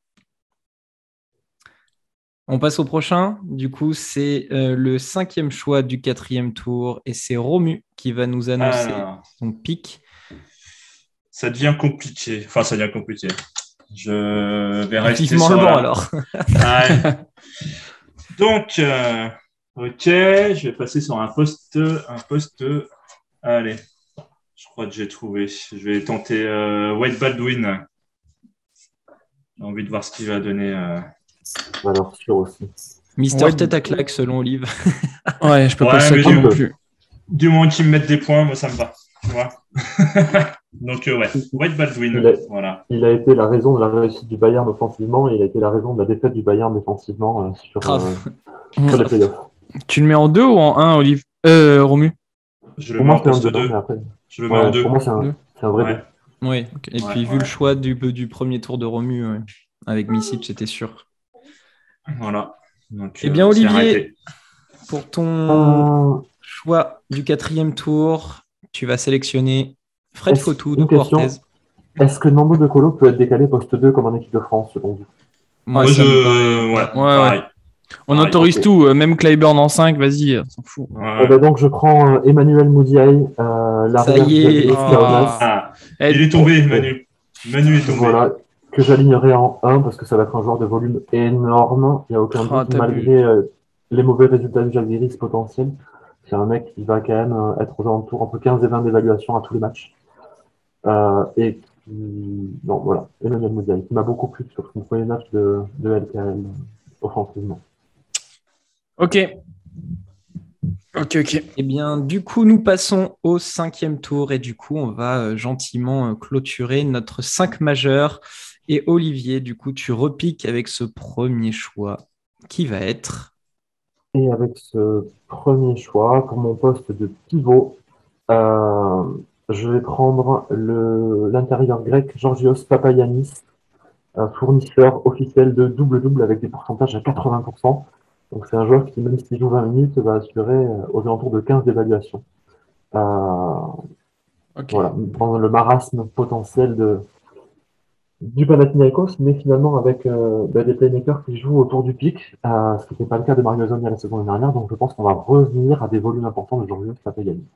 On passe au prochain. Du coup, c'est le 5e choix du 4e tour et c'est Romu qui va nous annoncer Alors, son pic. ça devient compliqué. Enfin, ça devient compliqué. Je vais rester Vivement sur le banc la- alors. Ouais. Donc, ok, je vais passer sur un poste. Allez, je crois que j'ai trouvé. Je vais tenter Wade Baldwin. J'ai envie de voir ce qu'il va donner. Alors, sûr aussi. Mister Ouais, Tête à claque selon Olive. Ouais, je peux Ouais, pas se mais saquer du- non plus. Du moment qu'ils me mettent des points, moi ça me va. Tu vois. Donc, ouais, Wade Baldwin. Il a- Voilà. Il a été la raison de la réussite du Bayern offensivement et il a été la raison de la défaite du Bayern défensivement sur les playoffs. Tu le mets en 2 ou en 1, Olive Romu? Je le Pour mets moi, en c'est un poste 2, 2. mais après. Je le mets en Ouais, 2. pour moi, Deux. c'est un vrai Ouais. 2. Oui. Et Ouais, puis, vu ouais. le choix du premier tour de Romu avec Misic, c'était sûr. Voilà. Donc, Eh bien, c'est Olivier, arrêté. pour ton Euh, choix du 4e tour, tu vas sélectionner Fred Est-ce- Fautou de une question. Cortez. Est-ce que Nando De Colo peut être décalé poste 2 comme en équipe de France, selon vous? Moi, Moi, ça me paraît- Ouais, pareil. On Pareil, autorise ok. tout, même Clyburn en 5, vas-y, on s'en fout. Ouais. Donc, je prends Emmanuel Moudiaï, l'arrière y est. Xavier Skaonas. Ah, Eh, il est tombé, Manu. Manu est tombé. Voilà, que j'alignerai en 1 parce que ça va être un joueur de volume énorme. Il n'y a aucun Ah, doute, t'as malgré les mauvais résultats du Javiris potentiels. C'est un mec qui va quand même être aux alentours entre 15 et 20 d'évaluation à tous les matchs. Et qui... Non, voilà, Emmanuel Moudiaï, qui m'a beaucoup plu sur son premier match de LKL offensivement. Ok. Eh bien, du coup, nous passons au 5e tour et du coup, on va gentiment clôturer notre 5 majeur. Et Olivier, du coup, tu repiques avec ce premier choix qui va être. Et avec ce premier choix, pour mon poste de pivot, je vais prendre l'intérieur grec Georgios Papagiannis, fournisseur officiel de double-double avec des pourcentages à 80%. Donc c'est un joueur qui, même s'il joue 20 minutes, va assurer aux alentours de 15 d'évaluation. Ok. Voilà, dans le marasme potentiel du Panathinaikos, mais finalement avec des playmakers qui jouent autour du pic, ce qui n'était pas le cas de Mario Hezonja la saison dernière. Donc je pense qu'on va revenir à des volumes importants de Giorgio Papagiannis.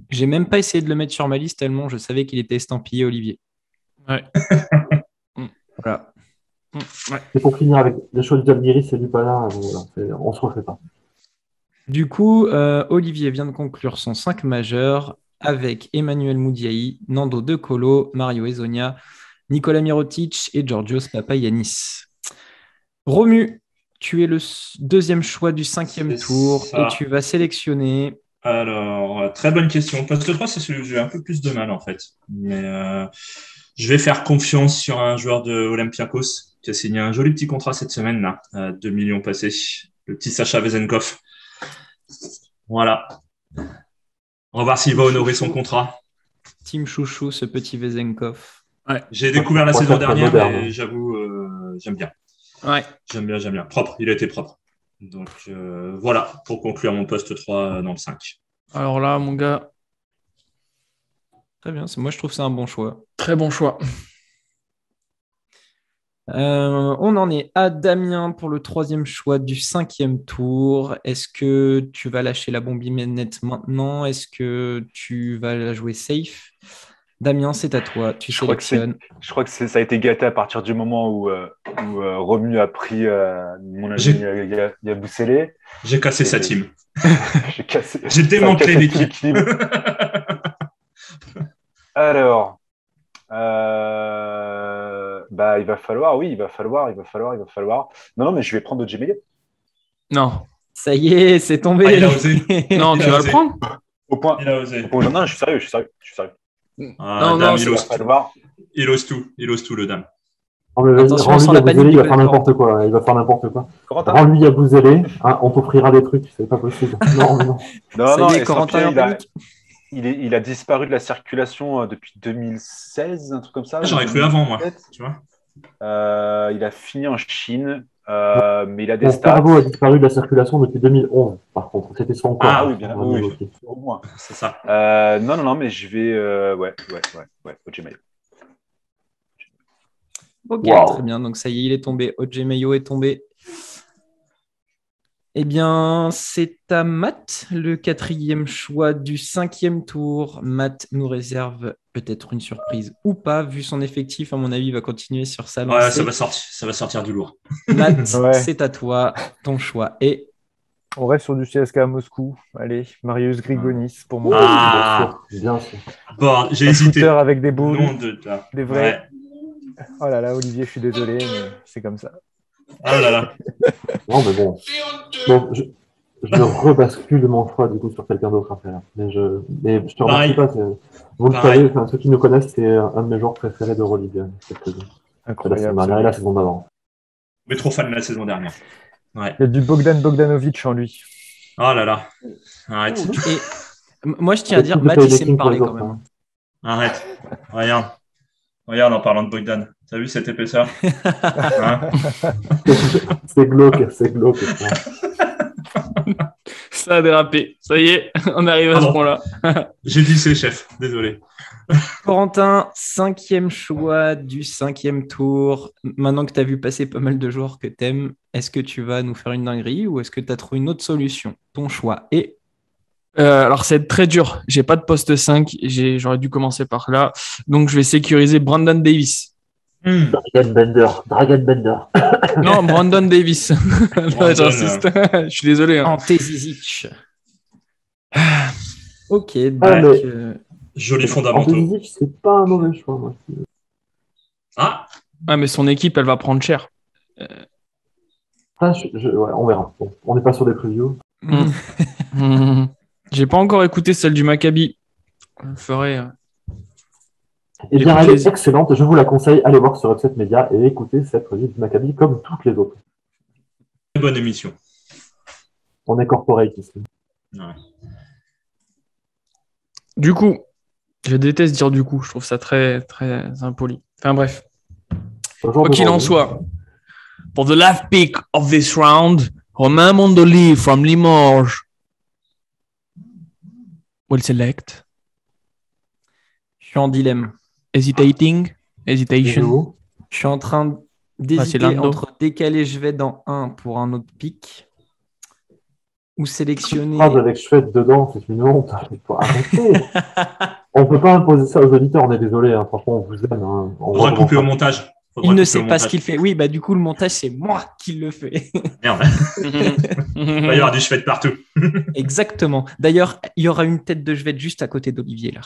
J'ai même pas essayé de le mettre sur ma liste tellement je savais qu'il était estampillé Olivier. Ouais. Voilà. Ouais. Et pour finir avec les choix de Zalgiris et du Pana, voilà, on se refait pas. Du coup, Olivier vient de conclure son 5 majeur avec Emmanuel Mudiai, Nando De Colo, Mario Hezonja, Nikola Mirotic et Georgios Papagiannis. Romu, tu es le deuxième choix du 5e tour et tu vas sélectionner. Alors, très bonne question. Poste 3, c'est celui où j'ai un peu plus de mal, en fait. Mais je vais faire confiance sur un joueur de Olympiakos qui a signé un joli petit contrat cette semaine, là, 2 millions passés. Le petit Sacha Vezenkov. Voilà. On va voir s'il va honorer son contrat. Team Chouchou, ce petit Vezenkov. Ouais, j'ai découvert la saison dernière, mais j'avoue, j'aime bien. Ouais. J'aime bien. Propre, il a été propre. Donc voilà, pour conclure mon poste 3 dans le 5. Alors là, mon gars. Très bien, moi je trouve que c'est un bon choix. Très bon choix. On en est à Damien pour le 3e choix du 5e tour. Est-ce que tu vas lâcher la bombinette maintenant? Est-ce que tu vas la jouer safe? Damien, c'est à toi. Tu sélectionnes. Je crois que ça a été gâté à partir du moment où Romu a pris mon ami Yabusele. J'ai cassé sa team. J'ai démantelé l'équipe. Alors, il va falloir. Non, mais je vais prendre Ojemele. Non. Ça y est, c'est tombé. Ah, il a osé. Non, tu vas le prendre? Au point. Il a osé. Non, je suis sérieux. Ah, non, il ose tout, le dame. Attention, sans la panique, il va faire n'importe quoi. Rends-lui Yabusele, on t'offrira des trucs, c'est pas possible. Non. Ça y est, Corentin, il a disparu de la circulation depuis 2016, un truc comme ça. J'aurais cru avant, moi. Tu vois, il a fini en Chine, mais il a des stats. Cerveau a disparu de la circulation depuis 2011, par contre. C'était son corps. Ah oui, bien oui. Au moins. C'est ça. Non, mais je vais... ouais, Ojemele. Ok, très bien. Donc ça y est, il est tombé. Ojemele est tombé. Eh bien, c'est à Matt, le 4e choix du 5e tour. Matt nous réserve peut-être une surprise ou pas, vu son effectif. À mon avis, il va continuer sur sa lancée. Ouais, ça va sortir du lourd. Matt, c'est à toi. Ton choix est... On reste sur du CSKA Moscou. Allez, Marius Grigonis pour mon bien sûr. Bon, j'ai hésité. Avec des boules, des vrais. Ouais. Oh là là, Olivier, je suis désolé, mais c'est comme ça. Ah là là. Non, mais bon. Donc, je rebascule mon choix du coup sur quelqu'un d'autre après. Mais je te remercie pas. Vous le savez, ceux qui nous connaissent, c'est un de mes joueurs préférés de Euroleague. Incroyable. La saison d'avant. Mais trop fan de la saison dernière. Ouais. Il y a du Bogdan Bogdanovic en lui. Oh là là. Arrête. Et moi, je tiens à dire, Matt, il sait me parler quand même. Arrête. Regarde en parlant de Bogdan. T'as vu cette épaisseur, hein? C'est glauque. Ça a dérapé. Ça y est, on arrive à ce point-là. J'ai dit c'est chef. Désolé. Corentin, 5e choix du 5e tour. Maintenant que tu as vu passer pas mal de joueurs que tu aimes, est-ce que tu vas nous faire une dinguerie ou est-ce que tu as trouvé une autre solution? Ton choix est... alors, c'est très dur. J'ai pas de poste 5. J'aurais dû commencer par là. Donc, je vais sécuriser Brandon Davis. Dragon Bender. Non, Brandon Davis. J'insiste. Je suis désolé. Ante Zizic. Ok, Jolis fondamentaux. Ante Zizic, c'est pas un mauvais choix, moi. Ah, mais son équipe, elle va prendre cher. On verra. Bon, on n'est pas sur des previews. J'ai pas encore écouté celle du Maccabi. Je le ferai. Eh bien, elle est excellente. Je vous la conseille. Allez voir sur Upset Media et écoutez cette revue du Maccabi comme toutes les autres. très bonne émission. On est corporate ici. Ouais. Du coup, je déteste dire du coup. Je trouve ça très, très impoli. Enfin bref. Quoi qu'il en soit, for the last pick of this round, Romain Mondoli from Limoges will select. Je suis en dilemme. Hesitating. Hesitation. Je suis en train c'est d'hésiter Lando. entre décaler je vais dans 1 pour un autre pic ou sélectionner. Phrase avec Chouette dedans, c'est une honte. Il faut arrêter. On ne peut pas imposer ça aux auditeurs, on est désolé. Hein. Franchement, on vous aime. Hein. On Faudra couper au recommence montage. Il ne sait pas ce qu'il fait. Oui, bah du coup, le montage, c'est moi qui le fais. Merde. Il va y avoir du chevette partout. Exactement. D'ailleurs, il y aura une tête de Jevette juste à côté d'Olivier, là.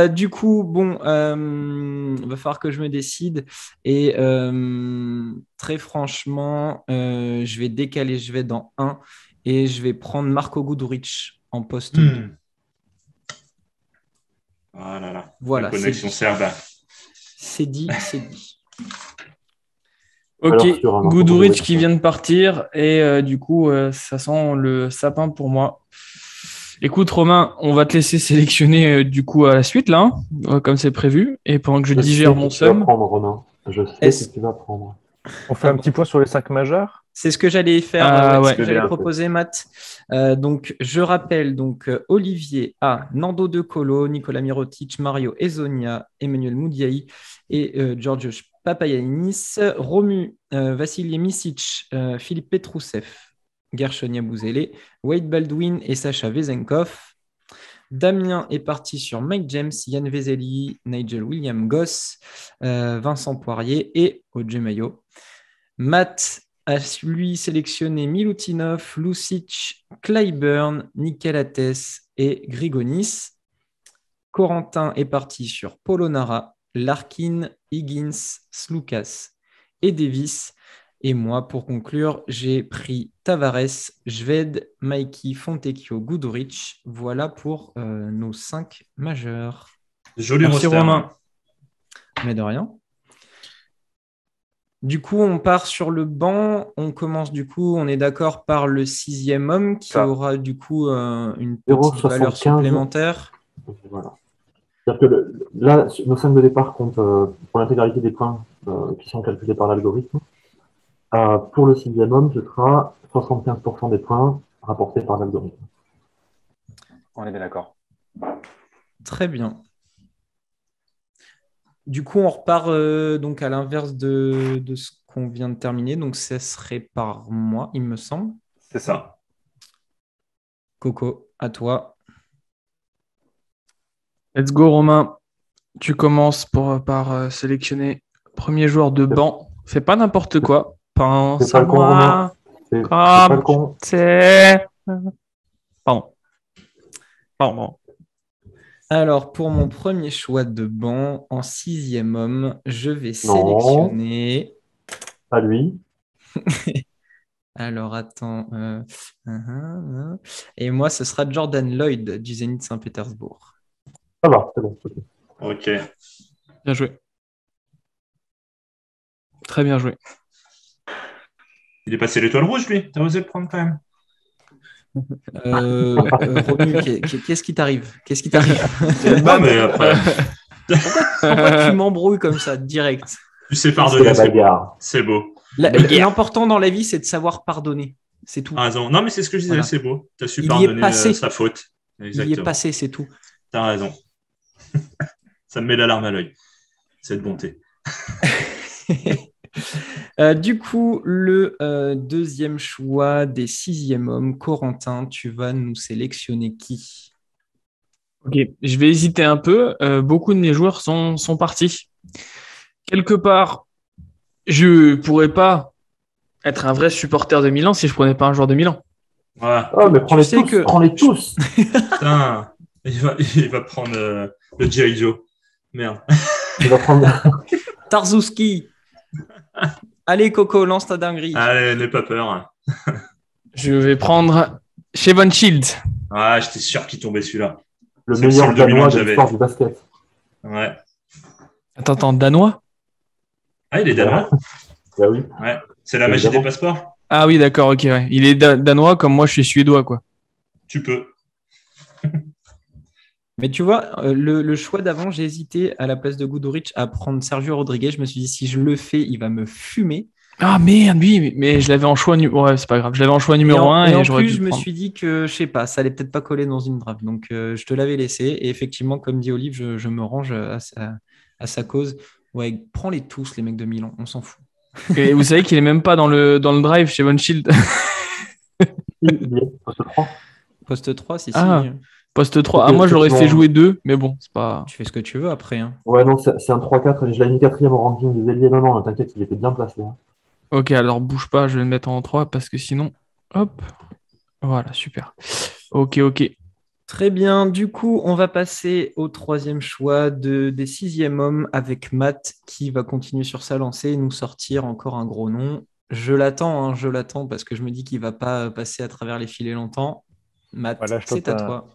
Du coup, bon, va falloir que je me décide. Et très franchement, je vais décaler, je vais dans 1 et je vais prendre Marco Guduric en poste 2. Ah là là. Voilà, La connexion serbe. C'est dit, c'est dit. Ok, Alors, sur un Marco Guduric Guduric, qui vient de partir et du coup, ça sent le sapin pour moi. Écoute, Romain, on va te laisser sélectionner du coup à la suite, là, comme c'est prévu, et pendant que je digère mon Tu vas seum. prendre, Romain. Je sais ce que tu vas prendre. On fait un petit point sur les 5 majeurs. C'est ce que j'allais faire, Ah, c'est ouais. ce que j'allais Bien. proposer, Matt. Donc, je rappelle, donc, Olivier a Nando De Colo, Nicolas Mirotic, Mario Ezonia, Emmanuel Moudiaï et Georgios Papagiannis. Romu, Vassili Misic, Philippe Petrousev, Gershon Yabusele, Wade Baldwin et Sacha Vezenkov. Damien est parti sur Mike James, Yann Vezeli, Nigel William Goss, Vincent Poirier et Odje Mayo. Matt a lui sélectionné Milutinov, Lucic, Clyburn, Nikelates et Grigonis. Corentin est parti sur Polonara, Larkin, Higgins, Slukas et Davis. Et moi, pour conclure, j'ai pris Tavares, Jved, Mikey, Fontecchio, Guduric. Voilà pour nos 5 majeurs. Joli Merci, roster. Romain. Mais de rien. Du coup, on part sur le banc. On commence du coup, on est d'accord par le 6e homme qui aura du coup une petite valeur 0,75. supplémentaire. Voilà. C'est-à-dire que là, nos 5 de départ comptent pour l'intégralité des points qui sont calculés par l'algorithme. Pour le 6e homme, ce sera 75% des points rapportés par l'algorithme. On est bien d'accord. Très bien. Du coup, on repart donc à l'inverse de ce qu'on vient de terminer. Donc, ça serait par moi, il me semble. C'est ça. Coco, à toi. Let's go, Romain. Tu commences par sélectionner premier joueur de banc. Fais pas n'importe quoi. Pense C'est pas à le con, Romain. moi. C'est pas le con. C'est... Pardon. Alors, pour mon premier choix de banc, en 6e homme, je vais sélectionner... Pas lui. Alors, attends. Et moi, ce sera Jordan Lloyd du Zénith Saint-Pétersbourg. Ça va, c'est bon. Ok. Bien joué. Très bien joué. Il est passé l'étoile rouge, lui. T'as osé le prendre quand même. Romu, qu'est-ce qui t'arrive? Qu'est-ce qui t'arrive? Non, mais après, Pourquoi tu m'embrouilles comme ça, direct? tu sais C'est pardonner. la C'est beau. bagarre. C'est beau. L'important dans la vie, c'est de savoir pardonner. C'est tout. T'as raison. Non, mais c'est ce que je disais, Voilà. c'est beau. T'as su Il y est pardonner passé. sa faute. Il y est Exactement. passé, c'est tout. T'as raison. Ça me met la larme à l'œil. Cette bonté. Du coup, le deuxième choix des 6e hommes, Corentin, tu vas nous sélectionner qui? Ok, je vais hésiter un peu. Beaucoup de mes joueurs sont partis. Quelque part, je pourrais pas être un vrai supporter de Milan si je prenais pas un joueur de Milan. Voilà. Oh, mais prends-les sais tous, que- prends-les tous. Putain. Il va prendre le G.I. Joe. Merde. Il va prendre... Tarzouski. Allez, Coco, lance ta dinguerie. Allez, n'aie pas peur. Je vais prendre Shevon Shields. Ah, j'étais sûr qu'il tombait celui-là. le C'est le meilleur seul de Milan danois que de j'avais. l'histoire du basket. Ouais. Attends, danois? Ah, il est danois. Bah oui. Ouais. C'est la magie des Évidemment. passeports. Ah oui, d'accord, ok. Ouais. Il est danois comme moi, je suis suédois, quoi. Tu peux. Mais tu vois, le choix d'avant, j'ai hésité à la place de Guduric à prendre Sergio Rodriguez. Je me suis dit, si je le fais, il va me fumer. Ah merde, oui, mais je l'avais en choix ouais, c'est pas grave. Je l'avais en choix numéro 1 et en j'aurais plus, dû je me prendre. suis dit que, je sais pas, ça allait peut-être pas coller dans une draft. Donc, je te l'avais laissé. Et effectivement, comme dit Olive, je me range à sa cause. Ouais, prends-les tous, les mecs de Milan. On s'en fout. Et vous savez qu'il est même pas dans le drive chez Von Shield. Il est poste 3. Poste 3, si. Ah, poste 3. Ah, C'était- moi, j'aurais c'était fait mon- jouer 2, mais bon, c'est pas. Tu fais ce que tu veux après. Hein. Ouais, non, c'est un 3-4. Je l'avais mis quatrième au ranking des ailiers. Non, non, t'inquiète, il était bien placé. Hein. Ok, alors bouge pas, je vais le mettre en 3 parce que sinon. Hop. Voilà, super. Ok. Très bien. Du coup, on va passer au troisième choix des sixièmes hommes avec Matt qui va continuer sur sa lancée et nous sortir encore un gros nom. Je l'attends parce que je me dis qu'il va pas passer à travers les filets longtemps. Matt, Voilà, je c'est tente à toi.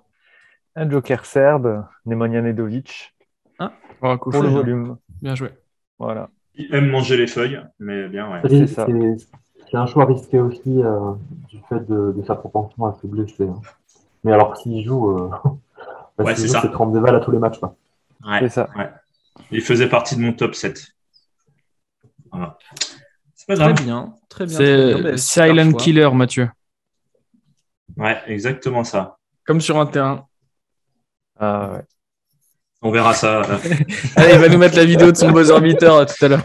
un joker serbe, Nemanja Nedovic, Oh, cool. pour le bien. volume. Bien joué. Voilà. Il aime manger les feuilles, mais bien, ouais. C'est ça. C'est un choix risqué aussi du fait de sa propension à se blesser. Hein. Mais alors, s'il joue, Ouais, c'est ça. c'est 30 balles à tous les matchs. Quoi. Ouais, C'est ça. ouais. Il faisait partie de mon top 7. Voilà. C'est pas Très grave. bien. Très bien. C'est super Silent choix. Killer, Mathieu. Ouais, exactement ça. Comme sur un terrain. Ah, ouais. On verra ça. Allez, il va nous mettre la vidéo de son buzzer beater tout à l'heure.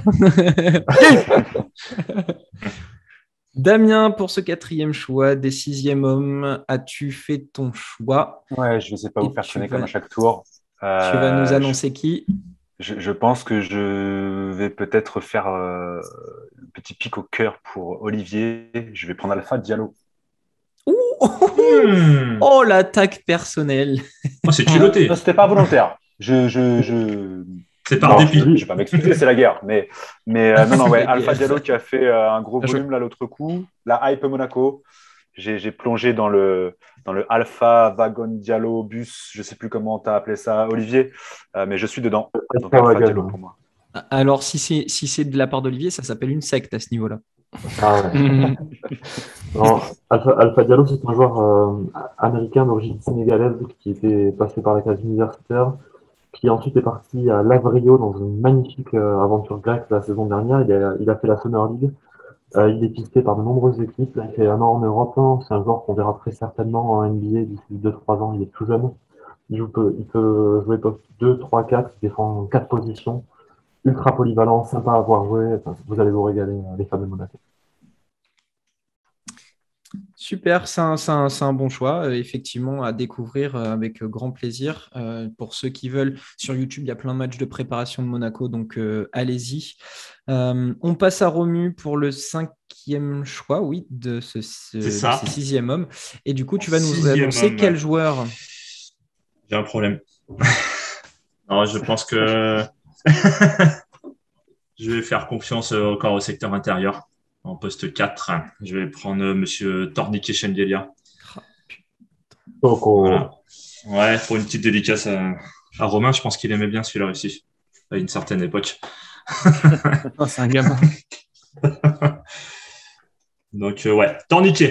Damien, pour ce quatrième choix des sixièmes hommes, as-tu fait ton choit? Ouais, je ne sais pas Et vous faire tu traîner vas- comme à chaque tour. Tu vas nous annoncer qui? Je pense que je vais peut-être faire un petit pic au cœur pour Olivier. Je vais prendre Alpha Diallo. Hmm. Oh, l'attaque personnelle. Oh, c'est culotté. Non, c'était pas volontaire. C'est par Non, dépit. je vais pas m'excuser, c'est la guerre. Mais non, ouais, La Alpha guerre. Diallo qui a fait un gros Bien joué. volume là l'autre coup. La hype Monaco. J'ai plongé dans le Alpha Wagon Diallo bus, je sais plus comment tu as appelé ça, Olivier, mais je suis dedans. Donc Alpha Alpha Wagon, Diallo ouais. pour moi. Alors, si c'est de la part d'Olivier, ça s'appelle une secte à ce niveau-là. Ah ouais. Non, Alpha Diallo, c'est un joueur américain d'origine sénégalaise qui était passé par la case universitaire, qui ensuite est parti à Lavrio dans une magnifique aventure grecque la saison dernière. Il a fait la Summer League. Il est pisté par de nombreuses équipes. Là, il fait un an en Europe. Hein. C'est un joueur qu'on verra très certainement en NBA d'ici 2-3 ans. Il est tout jeune. Il peut jouer poste 2, 3, 4. Il défend 4 positions. Ultra polyvalent, sympa à avoir joué. Enfin, vous allez vous régaler, les fans de Monaco. Super, c'est un bon choix, effectivement, à découvrir avec grand plaisir. Pour ceux qui veulent, sur YouTube, il y a plein de matchs de préparation de Monaco, donc allez-y. On passe à Romu pour le cinquième choix, oui, de ces sixième hommes. Et du coup, tu vas nous Sixième annoncer homme. quel joueur? J'ai un problème. Non, je pense que je vais faire confiance encore au secteur intérieur. En poste 4, je vais prendre monsieur Tornike Shengelia. Voilà. Ouais, pour une petite dédicace à Romain, je pense qu'il aimait bien celui-là aussi, à une certaine époque. Oh, c'est un gamin. Donc, ouais, Tornike.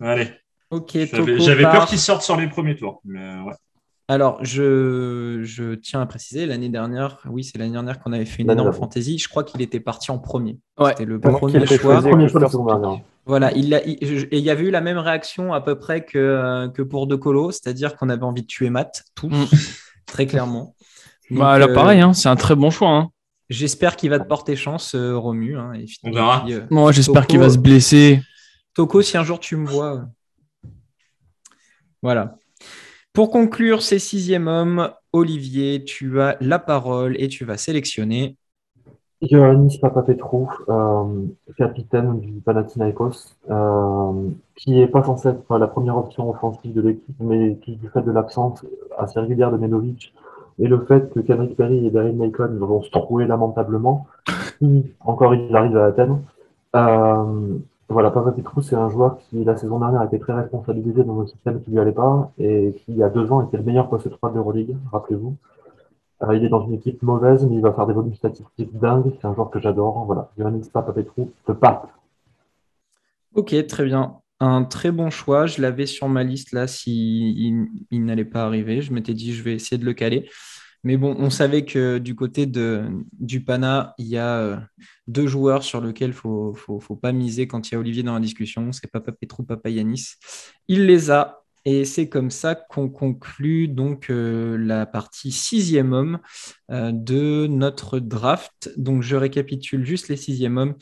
Allez. Ok, J'avais peur qu'il sorte sur les premiers tours. Mais ouais. Alors, je tiens à préciser, l'année dernière, oui, c'est l'année dernière qu'on avait fait une L'année énorme d'avant. fantasy. Je crois qu'il était parti en premier. Ouais. C'était le C'est moi qui premier l'ai choix. choisi. Premier choix de la Cluster saison Speak. dernière. Voilà, et il y avait eu la même réaction à peu près que pour De Colo, c'est-à-dire qu'on avait envie de tuer Matt, tous, très clairement. Donc, Bah là, pareil, hein, c'est un très bon choix. Hein. j'espère qu'il va te porter chance, Romu. Hein, On verra. puis, Moi, j'espère Toko- qu'il va se blesser. Toko, si un jour tu me vois. Voilà. Pour conclure ces sixième hommes, Olivier, tu as la parole et tu vas sélectionner. Ioannis Papapetrou, capitaine du Panathinaikos, qui est pas censé être la première option offensive de l'équipe, mais qui, du fait de l'absence assez régulière de Medovic et le fait que Kendrick Perry et Daryl Macon vont se trouver lamentablement, si encore ils arrivent à Athènes. Voilà, Papapetrou, c'est un joueur qui, la saison dernière, a été très responsabilisé dans un système qui lui allait pas et qui, il y a 2 ans, était le meilleur poste 3 de l'Euroleague, rappelez-vous. Il est dans une équipe mauvaise, mais il va faire des volumes statistiques dingues. C'est un joueur que j'adore. Voilà, Ioannis Papapetrou, le pape. Ok, très bien. Un très bon choix. Je l'avais sur ma liste là si il n'allait pas arriver. Je m'étais dit, je vais essayer de le caler. Mais bon, on savait que du côté du Pana, il y a 2 joueurs sur lesquels il ne faut pas miser quand il y a Olivier dans la discussion. C'est Papa Petru, Papa Yanis. Il les a. Et c'est comme ça qu'on conclut donc la partie 6e homme de notre draft. Donc je récapitule juste les 6e hommes.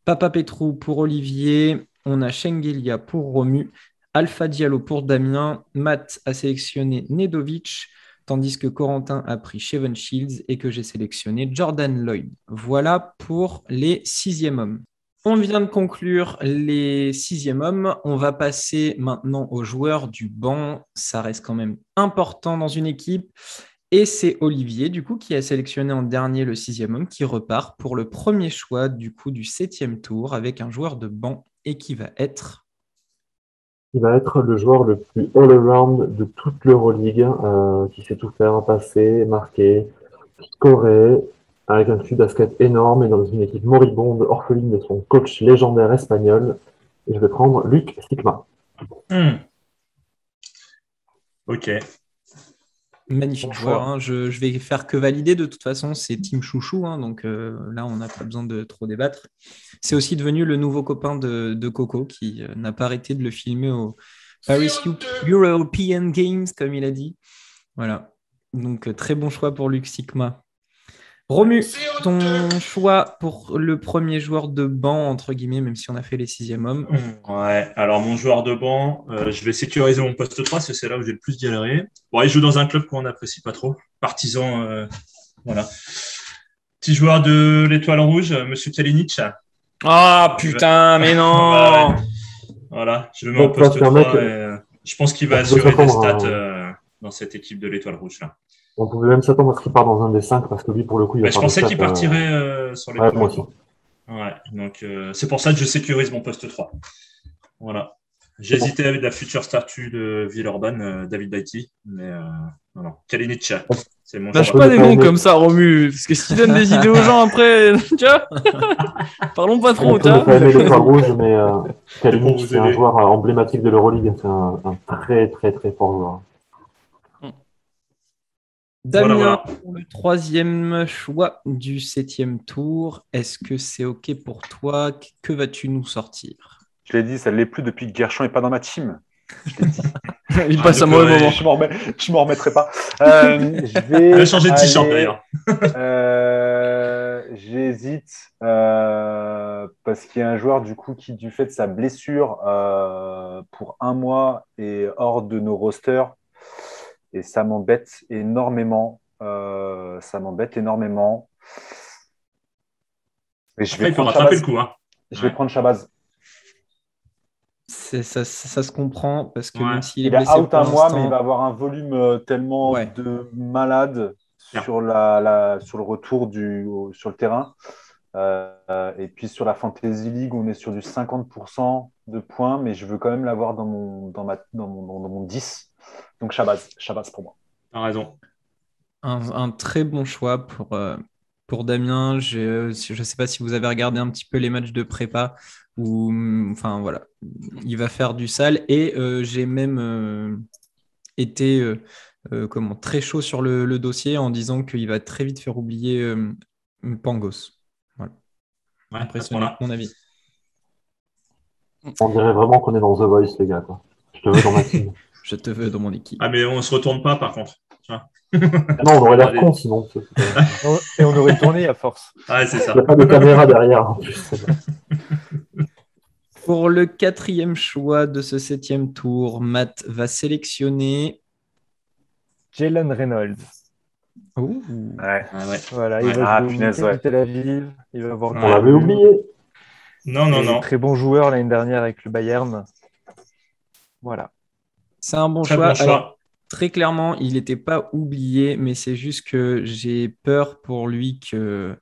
Papa Petru pour Olivier, on a Shengelia pour Romu, Alpha Diallo pour Damien, Matt a sélectionné Nedovic, tandis que Corentin a pris Shevon Shields et que j'ai sélectionné Jordan Lloyd. Voilà pour les 6e hommes. On vient de conclure les 6e hommes. On va passer maintenant aux joueurs du banc. Ça reste quand même important dans une équipe. Et c'est Olivier, du coup, qui a sélectionné en dernier le 6e homme, qui repart pour le premier choix du coup du 7e tour avec un joueur de banc et qui va être... Il va être le joueur le plus all-around de toute l'Euroleague, qui sait tout faire, passer, marquer, scorer, avec un cul basket énorme et dans une équipe moribonde, orpheline de son coach légendaire espagnol. Et je vais prendre Luc Sikma. Ok. Magnifique joueur. Hein. Je vais faire que valider. De toute façon, c'est Team Chouchou. Hein, donc là, on n'a pas besoin de trop débattre. C'est aussi devenu le nouveau copain de Coco qui n'a pas arrêté de le filmer au Paris European Games, comme il a dit. Voilà. Donc, très bon choix pour Luc Sikma. Romu, ton choix pour le premier joueur de banc, entre guillemets, même si on a fait les 6e hommes. Ouais, alors mon joueur de banc, je vais sécuriser mon poste 3, parce que c'est là où j'ai le plus galéré. Bon, il joue dans un club qu'on n'apprécie pas trop. Partisan, voilà. Petit joueur de l'Étoile Rouge, Monsieur Kalinic. Ah putain, mais non. Voilà, je le mets en poste 3 et je pense qu'il va assurer des stats dans cette équipe de l'Étoile Rouge là. On pouvait même s'attendre à ce qu'il parte dans un des 5 parce que lui, pour le coup, il va je pensais qu'il partirait sur les moi aussi. Ouais, donc c'est pour ça que je sécurise mon poste 3. Voilà. J'hésitais avec la future statue de Villeurbanne, David Baïti, mais non. Kalinic, c'est mon choix. Lâche pas des noms comme ça, Romu, parce que si tu donnes des idées aux gens après, tu vois, parlons pas trop, tu vois. On peut aimer l'Étoile Rouge, mais Kalinic, c'est un joueur emblématique de l'Euroleague. C'est un très, très, très fort joueur. Damien, voilà. Pour le 3e choix du 7e tour, est-ce que c'est OK pour toi? Que vas-tu nous sortir? Je l'ai dit, ça ne l'est plus depuis que Guerchon n'est pas dans ma team. Je l'ai dit. Il passe un mauvais moment. Je m'en remettrai pas. Je vais changer de t-shirt d'ailleurs. J'hésite parce qu'il y a un joueur du coup qui, du fait de sa blessure, pour 1 mois est hors de nos rosters. Et ça m'embête énormément. Et je vais prendre rattraper le coup. Hein. Je vais prendre Shabazz. Ça se comprend parce que même s'il est il blessé. Il est out 1 mois, mais il va avoir un volume tellement de malade sur le retour sur le terrain. Et puis sur la Fantasy League, on est sur du 50% de points, mais je veux quand même l'avoir dans mon 10. Donc Shabazz pour moi. T'as raison. Un très bon choix pour Damien. Je ne sais pas si vous avez regardé un petit peu les matchs de prépa où, enfin voilà, il va faire du sale et j'ai même été très chaud sur le dossier en disant qu'il va très vite faire oublier Pangos. Voilà. Ouais, impressionnant, à mon avis. On dirait vraiment qu'on est dans The Voice, les gars. Quoi. Je te veux dans ma team. Je te veux dans mon équipe. Ah, mais on ne se retourne pas, par contre. Non, on aurait l'air con, sinon. Et on aurait tourné à force. Ouais, c'est ça. Il n'y a pas de caméra derrière, en plus. Pour le 4e choix de ce 7e tour, Matt va sélectionner Jalen Reynolds. Oh. Ouais. Voilà, il va jouer au Tel Aviv. Il va avoir. On l'avait oublié. Non. Très bon joueur l'année dernière avec le Bayern. Voilà. C'est un bon choix. Alors, très clairement, il n'était pas oublié, mais c'est juste que j'ai peur pour lui qu'il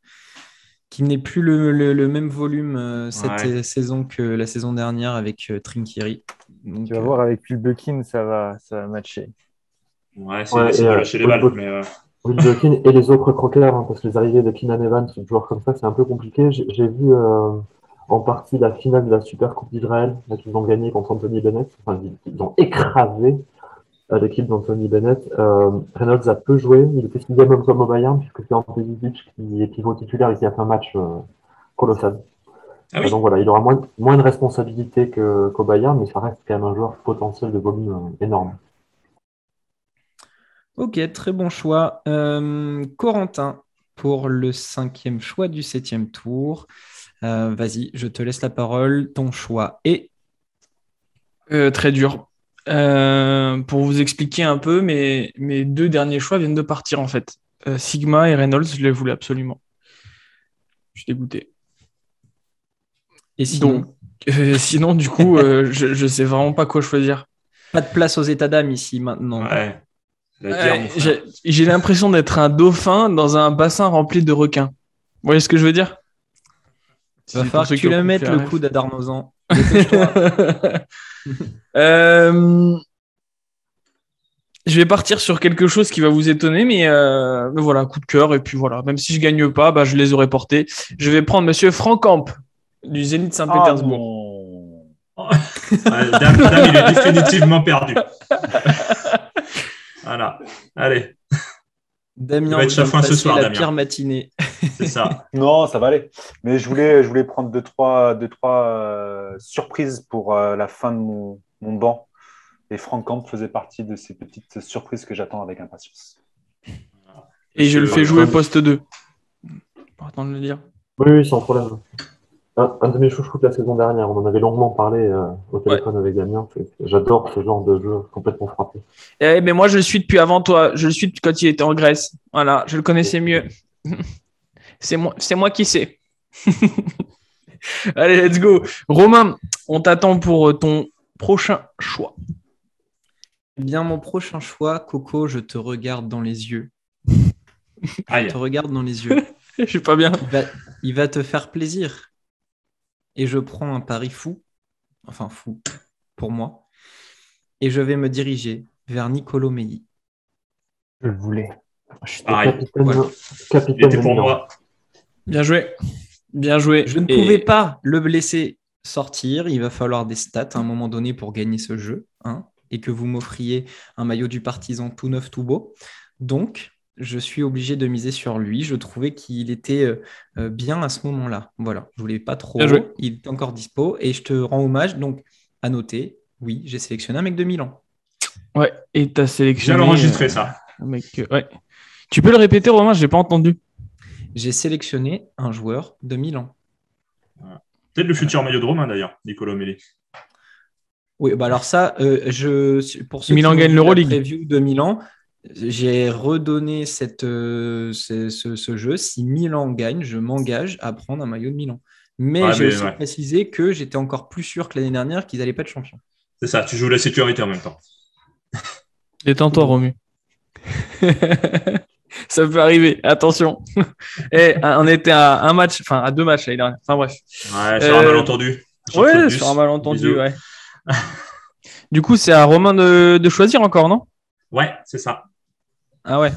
n'ait plus le même volume cette saison que la saison dernière avec Trinkiri. Donc, tu vas voir, avec Wilbekin, ça va matcher. Ouais, c'est de lâcher les balles. Wilbekin et les autres croqueurs, hein, parce que les arrivées de Keenan Evans, des joueurs comme ça, c'est un peu compliqué. J'ai vu en partie la finale de la Super Coupe d'Israël, là qu'ils ont gagné contre Anthony Bennett. Enfin, ils ont écrasé. à l'équipe d'Anthony Bennett. Reynolds a peu joué, il était 6e homme comme au Bayern, puisque c'est Anthony Zic qui est pivot titulaire et qui a fait un match colossal. Ah oui. Donc voilà, il aura moins de responsabilités qu'au Bayern, mais ça reste quand même un joueur potentiel de volume énorme. Ok, très bon choix. Corentin, pour le 5e choix du 7e tour. Vas-y, je te laisse la parole. Ton choix est... Très dur. Pour vous expliquer un peu, mes 2 derniers choix viennent de partir en fait. Sigma et Reynolds, je les voulais absolument. Je suis dégoûté. Et sinon, sinon du coup, je sais vraiment pas quoi choisir. pas de place aux états d'âme ici maintenant. Ouais. Mon frère. J'ai l'impression d'être un dauphin dans un bassin rempli de requins. Vous voyez ce que je veux dire? Il va falloir que tu le mettes le coup d'Adarnozan. Je vais partir sur quelque chose qui va vous étonner, mais voilà, coup de cœur. Et puis voilà, même si je gagne pas, bah, je les aurais portés. Je vais prendre Monsieur Frankamp du Zénith Saint-Pétersbourg. Dame, il est définitivement perdu. Voilà. Allez. Damien, va être chafouin ce soir, la Damien. pire matinée. C'est ça. Non, ça va aller. Mais je voulais prendre deux, trois surprises pour la fin de mon banc. Et Franck Camp faisait partie de ces petites surprises que j'attends avec impatience. Et je le fais jouer poste 2. Pas attendre de le dire. Oui, sans problème. Un de mes chouchous de la saison dernière, on en avait longuement parlé au téléphone avec Damien. J'adore ce genre de jeu complètement frappé. Mais moi, je le suis depuis avant toi. Je le suis depuis quand il était en Grèce. Voilà, je le connaissais mieux. C'est moi qui sais. Allez, let's go. Romain, on t'attend pour ton prochain choix. Eh bien, mon prochain choix, Coco, je te regarde dans les yeux. Aïe. Je te regarde dans les yeux. Je suis pas bien. Il va te faire plaisir. Et je prends un pari fou, enfin fou pour moi, et je vais me diriger vers Nicolo Melli. Je le voulais. Pareil. Capitaine Il était pour moi. Bien joué. Bien joué. Je ne pouvais pas le laisser sortir. Il va falloir des stats à un moment donné pour gagner ce jeu, hein, et que vous m'offriez un maillot du Partizan tout neuf, tout beau. Donc, je suis obligé de miser sur lui. Je trouvais qu'il était bien à ce moment-là. Voilà, je voulais pas trop. Il était encore dispo et je te rends hommage. Donc, à noter, oui, j'ai sélectionné un mec de Milan. Ouais, et tu as sélectionné. Bien enregistré ça. Mec, ouais. Tu peux le répéter, Romain? Je n'ai pas entendu. J'ai sélectionné un joueur de Milan. Peut-être le futur maillot de Romain d'ailleurs, Nicolo Melli. Oui, bah alors ça, pour ceux Milan qui gagne ont vu l'Euroleague. la preview de Milan, j'ai redonné ce jeu. Si Milan gagne, je m'engage à prendre un maillot de Milan. Mais j'ai aussi précisé que j'étais encore plus sûr que l'année dernière qu'ils n'allaient pas être champions. C'est ça, tu joues la sécurité en même temps. Détends-toi, Romu. Ça peut arriver, attention. On était à un match, enfin à 2 matchs l'année dernière. Enfin bref. Ouais, sur un malentendu. Ouais, sur un malentendu, ouais. Du coup, c'est à Romain de choisir encore, non? Ouais, c'est ça. Ah ouais.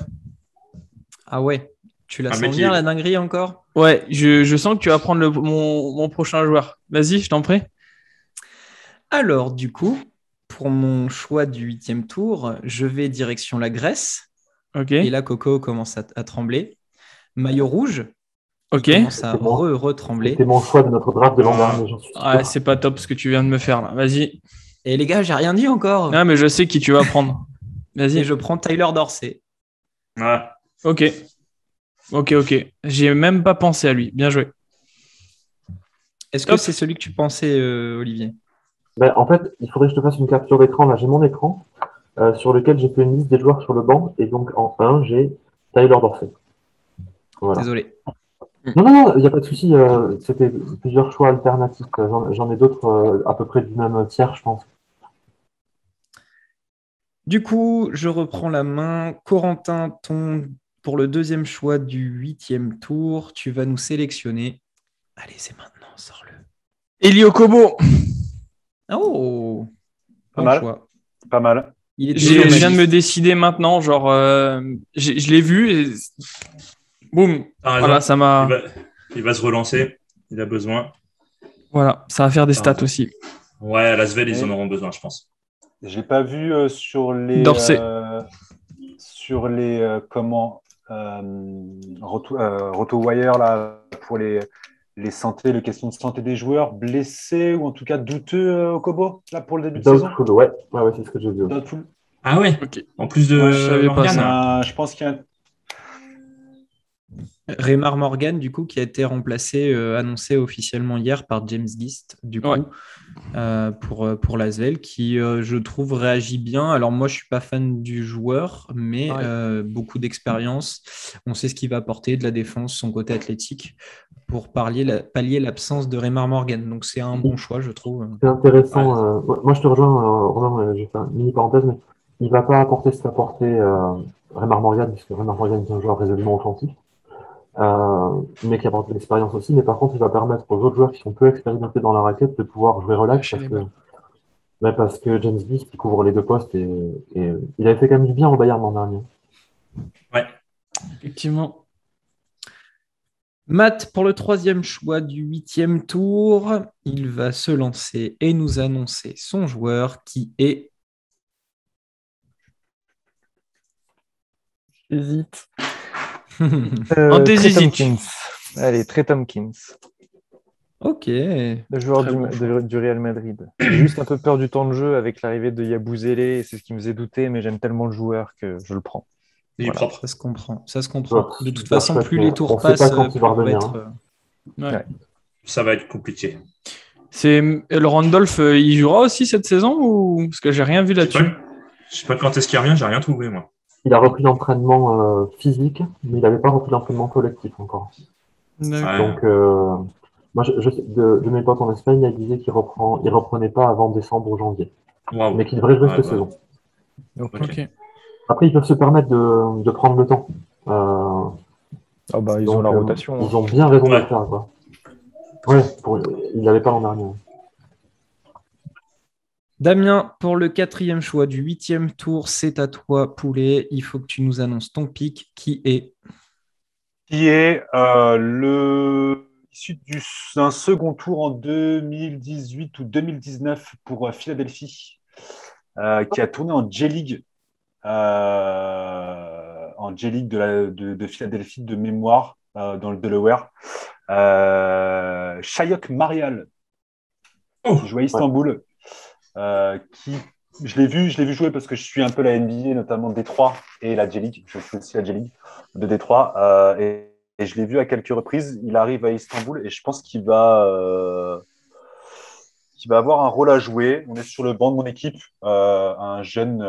Ah ouais. Tu la sens venir, la dinguerie encore? Ouais, je sens que tu vas prendre mon prochain joueur. Vas-y, je t'en prie. Alors, du coup, pour mon choix du 8e tour, je vais direction la Grèce. Ok. Et là, Coco commence à trembler. Maillot rouge. Ok. Il commence à re-trembler. C'était mon choix de notre draft de l'an dernier, j'en suis sûr. Ah, c'est pas top ce que tu viens de me faire là. Vas-y. Et les gars, j'ai rien dit encore. Ah, mais je sais qui tu vas prendre. Vas-y. Et je prends Tyler Dorsey. Ouais. Ok. J'ai même pas pensé à lui. Bien joué. Est-ce que c'est celui que tu pensais, Olivier? En fait, il faudrait que je te fasse une capture d'écran. Là, j'ai mon écran sur lequel j'ai fait une liste des joueurs sur le banc. Et donc, en 1, j'ai Tyler Dorsey. Voilà. Désolé. Non, il n'y a pas de souci. C'était plusieurs choix alternatifs. J'en ai d'autres à peu près du même tiers, je pense. Du coup, je reprends la main. Corentin, pour le 2e choix du 8e tour, tu vas nous sélectionner. Allez, c'est maintenant, sors-le. Elio Kobo. Oh, pas mal. Choix. Pas mal. Je viens de me décider maintenant. Genre, je l'ai vu et boum. Voilà, ça m'a. Il va se relancer. Il a besoin. Voilà, ça va faire des stats aussi. Ouais, à Lasvel, ils en auront besoin, je pense. J'ai pas vu Dorsey. sur les RotoWire là pour les questions de santé des joueurs blessés ou en tout cas douteux au Kobo là pour le début de saison. Doubtful, ouais, c'est ce que j'ai vu. Doubtful. Ah ouais. Ok. En plus de Ouais, je savais pas Morgan. ça. Je pense qu'il y a Raymar Morgan, du coup, qui a été remplacé, annoncé officiellement hier par James Gist, du coup, pour l'Asvel, qui, je trouve, réagit bien. Alors, moi, je suis pas fan du joueur, mais beaucoup d'expérience. On sait ce qu'il va apporter, de la défense, son côté athlétique, pour pallier l'absence de Raymar Morgan. Donc, c'est un bon choix, je trouve. C'est intéressant. Moi, je te rejoins, Romain, j'ai fait une mini parenthèse, mais il ne va pas apporter ce qu'apportait Raymar Morgan, puisque Raymar Morgan est un joueur résolument offensif, mais qui apporte de l'expérience aussi. Mais par contre, il va permettre aux autres joueurs qui sont peu expérimentés dans la raquette de pouvoir jouer relax, parce que James Beast, il couvre les deux postes et il avait fait quand même du bien au Bayern l'an dernier. Ouais. Effectivement. Matt, pour le 3e choix du 8e tour, il va se lancer et nous annoncer son joueur qui est... Hésite. Un des Trey Zizic. Tompkins. Allez, Trey Tompkins, Ok. le joueur Très bon choix. du Real Madrid. J'ai juste un peu peur du temps de jeu avec l'arrivée de Yabusele, et c'est ce qui me faisait douter, mais j'aime tellement le joueur que je le prends. Il est Voilà. propre. Ça se comprend. Ça se comprend. Ouais, De toute super façon, chouette, plus mais les tours on sait pas passent, quand il plus va on va revenir, être... Ouais. Ça va être compliqué. C'est le Randolph, il jouera aussi cette saison ou parce que j'ai rien vu Je sais là-dessus. pas, je sais pas quand est-ce qu'il revient, j'ai rien trouvé moi. Il a repris l'entraînement physique, mais il n'avait pas repris l'entraînement collectif encore. D'accord. Ouais. Donc, moi, je sais de mes potes en Espagne, il disait qu'il reprenait pas avant décembre ou janvier, Waouh. mais qu'il devrait jouer Ouais, cette bah, saison. ok. Ok. Après, ils peuvent se permettre de prendre le temps. Euh, Ah bah, ils ont donc, la rotation. ils ont bien raison de Ouais. le faire, quoi. Ouais, il l'avait pas l'an dernier. Damien, pour le 4e choix du 8e tour, c'est à toi, poulet. Il faut que tu nous annonces ton pic qui est... qui est issu d'un second tour en 2018 ou 2019 pour Philadelphie, qui a tourné en J-League, de Philadelphie de mémoire, dans le Delaware. Shayok Marial, qui jouait à Istanbul, je l'ai vu jouer parce que je suis un peu la NBA, notamment Détroit et la J-League. Je suis aussi la J-League de Détroit. Et je l'ai vu à quelques reprises. Il arrive à Istanbul et je pense qu'il va avoir un rôle à jouer. On est sur le banc de mon équipe. Un jeune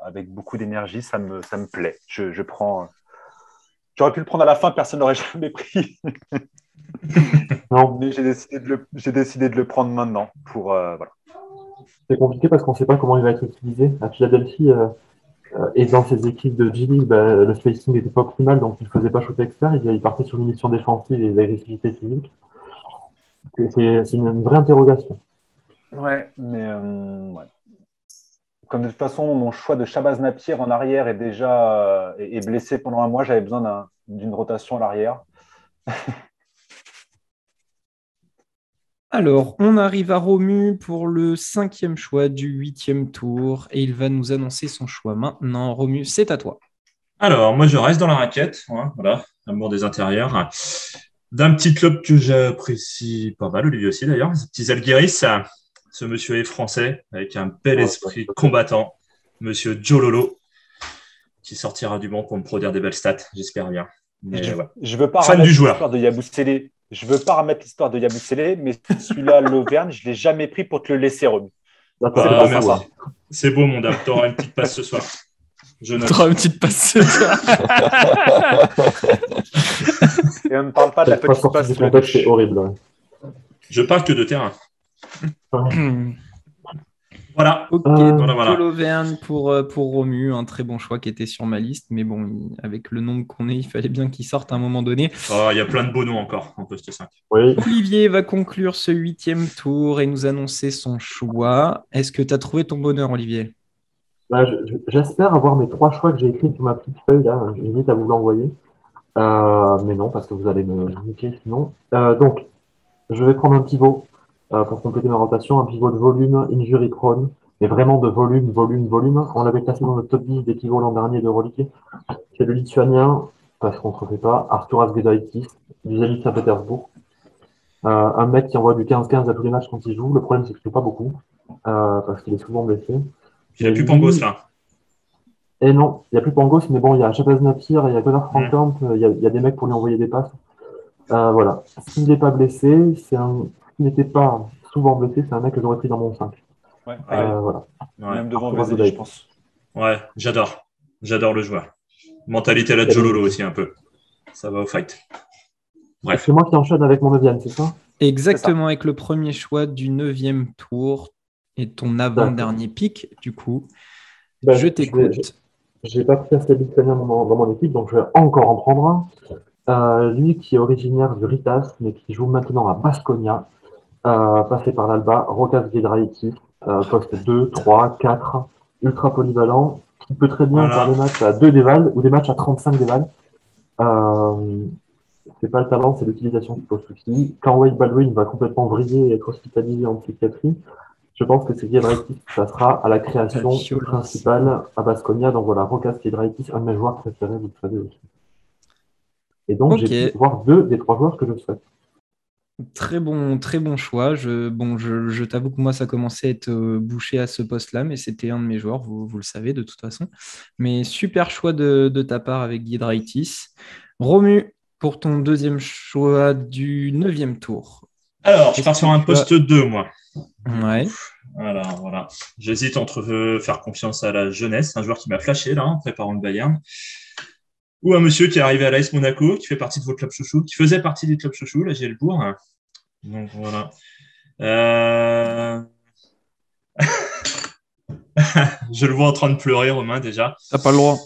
avec beaucoup d'énergie, ça me plaît. Je prends. J'aurais pu le prendre à la fin, personne n'aurait jamais pris. Non, Mais j'ai décidé de le prendre maintenant pour voilà. c'est compliqué parce qu'on ne sait pas comment il va être utilisé. À Philadelphie et dans ses équipes de G-League, le spacing n'était pas optimal, donc il ne faisait pas shooter expert. Il partait sur une mission défensive et l'agressivité physique. C'est une vraie interrogation. Ouais, mais ouais. Comme de toute façon, mon choix de Shabazz Napier en arrière est déjà est blessé pendant un mois, j'avais besoin d'une rotation à l'arrière. Alors, on arrive à Romu pour le 5e choix du 8e tour et il va nous annoncer son choix maintenant. Romu, c'est à toi. Alors, moi, je reste dans la raquette. Hein, voilà, amour des intérieurs. D'un petit club que j'apprécie pas mal, Olivier aussi d'ailleurs, les petits Zalgiris. Ce monsieur est français, avec un bel esprit combattant, monsieur Joe Lolo, qui sortira du banc pour me produire des belles stats, j'espère bien. Mais, je veux pas fan remettre du joueur. l'histoire de Yabusele. Je veux pas remettre l'histoire de Yabusele, mais celui-là, l'Auvergne, je l'ai jamais pris pour te le laisser, Romu. Ah, merci. C'est beau, mon dame. Tu auras une petite passe ce soir. Tu auras une petite passe ce soir. Et on ne parle pas de la petite passe. C'est horrible. Ouais. Je parle que de terrain. Voilà. Ok, voilà. l'Auvergne pour Romu, un très bon choix qui était sur ma liste, mais bon, avec le nombre qu'on est, il fallait bien qu'il sorte à un moment donné. Oh, il y a plein de beaux noms encore en poste 5. Oui. Olivier va conclure ce 8e tour et nous annoncer son choix. Est-ce que tu as trouvé ton bonheur, Olivier? J'espère avoir mes 3 choix que j'ai écrits sur ma petite feuille, là. J'hésite à vous l'envoyer. Mais non, parce que vous allez me niquer sinon. Donc, je vais prendre un pivot pour compléter ma rotation, un pivot de volume, injury prone, mais vraiment de volume, volume, volume. On l'avait classé dans le top 10 des pivots l'an dernier d'Euroleague. C'est le Lituanien, parce qu'on ne se refait pas, Arturas Giedraitis, du Zenit Saint-Pétersbourg. Un mec qui envoie du 15-15 à tous les matchs quand il joue. Le problème, c'est qu'il ne joue pas beaucoup, parce qu'il est souvent blessé. Il n'y a plus Pangos là. Et non, il n'y a plus Pangos, mais bon, il y a Shabazz Napier, il y a Gunnar Frankamp, il y a des mecs pour lui envoyer des passes. Voilà. S'il n'est pas blessé, s'il n'était pas souvent blessé, c'est un mec que j'aurais pris dans mon 5. Ouais, voilà. Ouais. Même devant Arturas Vesely, je pense. Ouais, j'adore. J'adore le joueur. Mentalité à la Jololo aussi un peu. Ça va au fight. Bref. C'est moi qui enchaîne avec mon 9e, c'est ça? Exactement, avec le premier choix du 9e tour et ton avant-dernier pick, du coup. Je t'écoute. Je n'ai pas pris assez lituanien dans mon équipe, donc je vais encore en prendre un. Lui qui est originaire du Ritas, mais qui joue maintenant à Baskonia, passé par l'Alba, Rokas Giedraitis, poste 2, 3, 4, ultra polyvalent, qui peut très bien faire des matchs à 2 dévals ou des matchs à 35 dévals. C'est pas le talent, c'est l'utilisation qui pose souci. Quand Wade Baldwin va complètement vriller et être hospitalisé en psychiatrie, je pense que c'est Giedraitis qui passera à la création principale à Baskonia. Donc voilà, Rokas Giedraitis, un de mes joueurs préférés, vous le savez aussi. Et donc j'ai pu voir 2 des 3 joueurs que je souhaite. Très bon choix. Je t'avoue que moi, ça commençait à être bouché à ce poste-là, mais c'était un de mes joueurs, vous le savez de toute façon. Mais super choix de ta part avec Giedraitis. Romu, pour ton 2e choix du 9e tour. Alors, je pars sur un poste 2, moi. Ouais. Alors, voilà. J'hésite entre faire confiance à la jeunesse, un joueur qui m'a flashé là, en préparant le Bayern, ou un monsieur qui est arrivé à l'AS Monaco, qui fait partie de vos clubs chouchous, qui faisait partie du club chouchou, là, j'ai le bourg. Donc, voilà. Je le vois en train de pleurer, Romain, déjà. T'as pas le droit.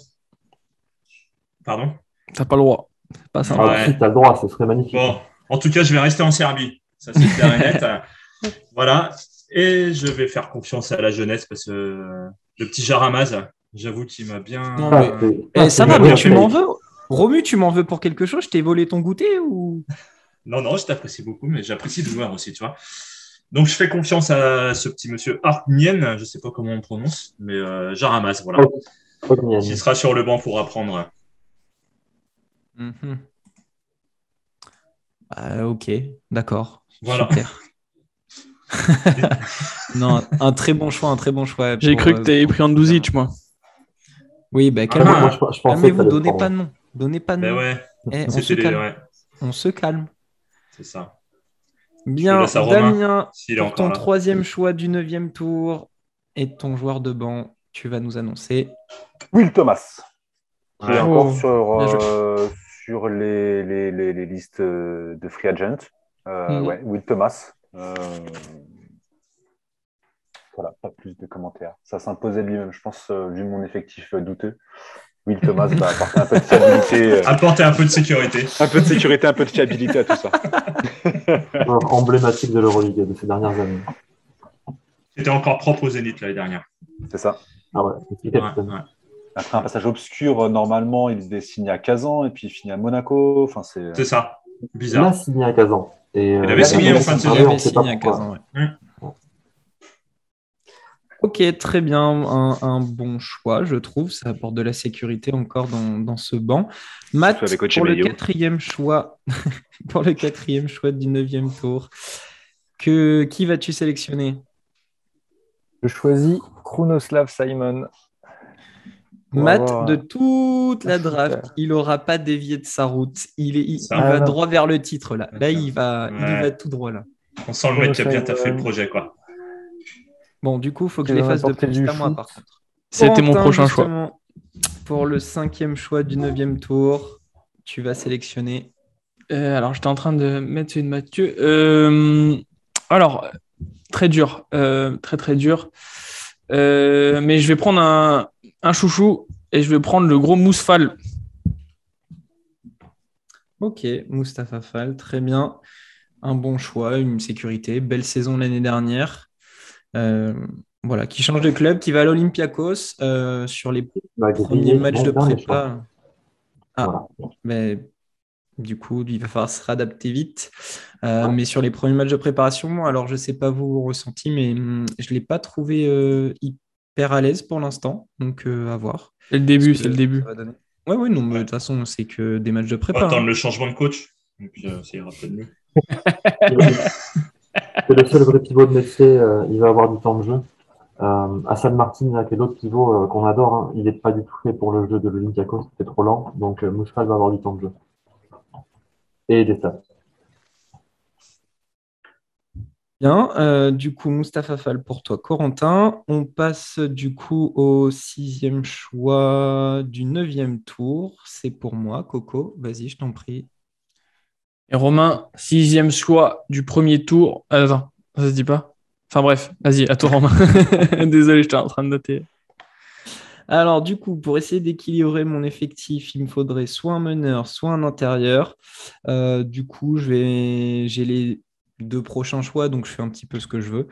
Pardon? T'as pas le droit. C'est pas ça. Ouais. Si t'as le droit, ce serait magnifique. Bon, en tout cas, je vais rester en Serbie. Ça, c'est clair et net. Voilà. Et je vais faire confiance à la jeunesse parce que le petit Jaramaz, j'avoue qu'il m'a bien. Non, mais... ça va, mais tu m'en veux? Romu, tu m'en veux pour quelque chose? Je t'ai volé ton goûter ou? Non, je t'apprécie beaucoup, mais j'apprécie le joueur aussi, tu vois. Donc, je fais confiance à ce petit monsieur Arnien, je ne sais pas comment on prononce, mais Jaramaz, voilà. Qui sera sur le banc pour apprendre. Ok, d'accord. Voilà. Super. Non, un très bon choix. J'ai cru que tu avais pris Andouzic, moi. Oui, calmez-vous, donnez pas de nom. Donnez pas de nom. Ouais. On se calme. C'est ça. Bien, Damien, pour ton 3e choix du 9e tour et ton joueur de banc, tu vas nous annoncer Will Thomas. Qui est encore sur les listes de free agent. Ouais, Will Thomas. Voilà, pas plus de commentaires. Ça s'imposait lui-même, je pense, vu mon effectif douteux. Will Thomas va apporter un peu de fiabilité. Apporter un peu de sécurité. Un peu de sécurité, un peu de fiabilité à tout ça. Emblématique de l'Euroleague de ces dernières années. C'était encore propre au Zénith l'année dernière. C'est ça. Ah ouais, c'est capitaine. Ouais. Après un passage obscur, normalement, il devait signer à Kazan et puis il finit à Monaco. Enfin, c'est ça. Bizarre. Il a signé à Kazan. Et, il avait signé en fin de saison. Il avait signé à Kazan, ouais. Ok, très bien, un bon choix, je trouve. Ça apporte de la sécurité encore dans ce banc. Matt, pour le 4e choix, pour le 4e choix du 9e tour, qui vas-tu sélectionner? Je choisis Krunoslav Simon. Matt, de toute la draft, il n'aura pas dévié de sa route. Il va droit vers le titre, là. Là, il va tout droit, là. On sent le mec qui a bien taffé le projet, quoi. Bon, du coup, il faut que je les fasse de plus à moi, par contre. C'était mon prochain choix. Pour le 5e choix du 9e tour, tu vas sélectionner. Alors, j'étais en train de mettre celui de Mathieu. Alors, très dur. Très dur. Mais je vais prendre un chouchou et je vais prendre le gros Mousfal. Ok, Mustapha Fall, très bien. Un bon choix, une sécurité. Belle saison l'année dernière. Voilà, qui change de club, qui va à l'Olympiakos sur les premiers matchs de prépa. Ah, voilà. Mais Du coup, il va falloir se réadapter vite. Mais sur les premiers matchs de préparation, alors je ne sais pas vos ressentis, mais je ne l'ai pas trouvé hyper à l'aise pour l'instant. Donc, à voir. C'est le début, Ce c'est que le début. ça va donner. Ouais, non, mais de toute façon, c'est que des matchs de On va prépa. attendre le changement de coach. Et puis, ça ira peut-être mieux. C'est le seul vrai pivot de Metz, il va avoir du temps de jeu. Hassan Martin, là, qui est l'autre pivot qu'on adore, hein, il n'est pas du tout fait pour le jeu de l'Olympiakos, c'était trop lent. Donc Mousfal va avoir du temps de jeu. Et des stats. Bien, du coup, Mustapha Fall pour toi, Corentin. On passe du coup au 6e choix du 9e tour. C'est pour moi, Coco. Vas-y, je t'en prie. Et Romain, 6e choix du premier tour. Attends, ça se dit pas? Enfin bref, vas-y, à toi Romain. Désolé, j'étais en train de noter. Alors, du coup, pour essayer d'équilibrer mon effectif, il me faudrait soit un meneur, soit un intérieur. Du coup, j'ai les 2 prochains choix, donc je fais un petit peu ce que je veux.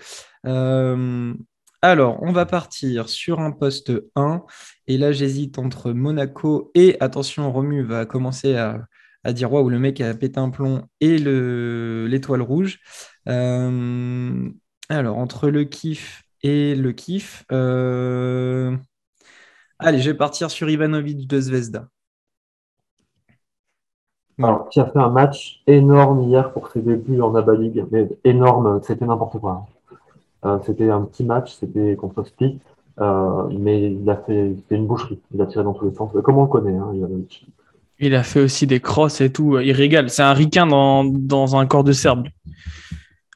Alors, on va partir sur un poste 1. Et là, j'hésite entre Monaco et, attention, Romu va commencer à dire waouh, le mec a pété un plomb et l'étoile rouge. Alors, entre le kiff et le kiff. Allez, je vais partir sur Ivanovic de Zvezda. Alors, qui a fait un match énorme hier pour ses débuts en ABA League, mais énorme, c'était n'importe quoi. C'était un petit match, c'était contre Split, mais c'était une boucherie. Il a tiré dans tous les sens. Comme on le connaît, hein, Ivanovic. Il a fait aussi des crosses et tout. Il régale. C'est un ricain dans un corps de Serbe.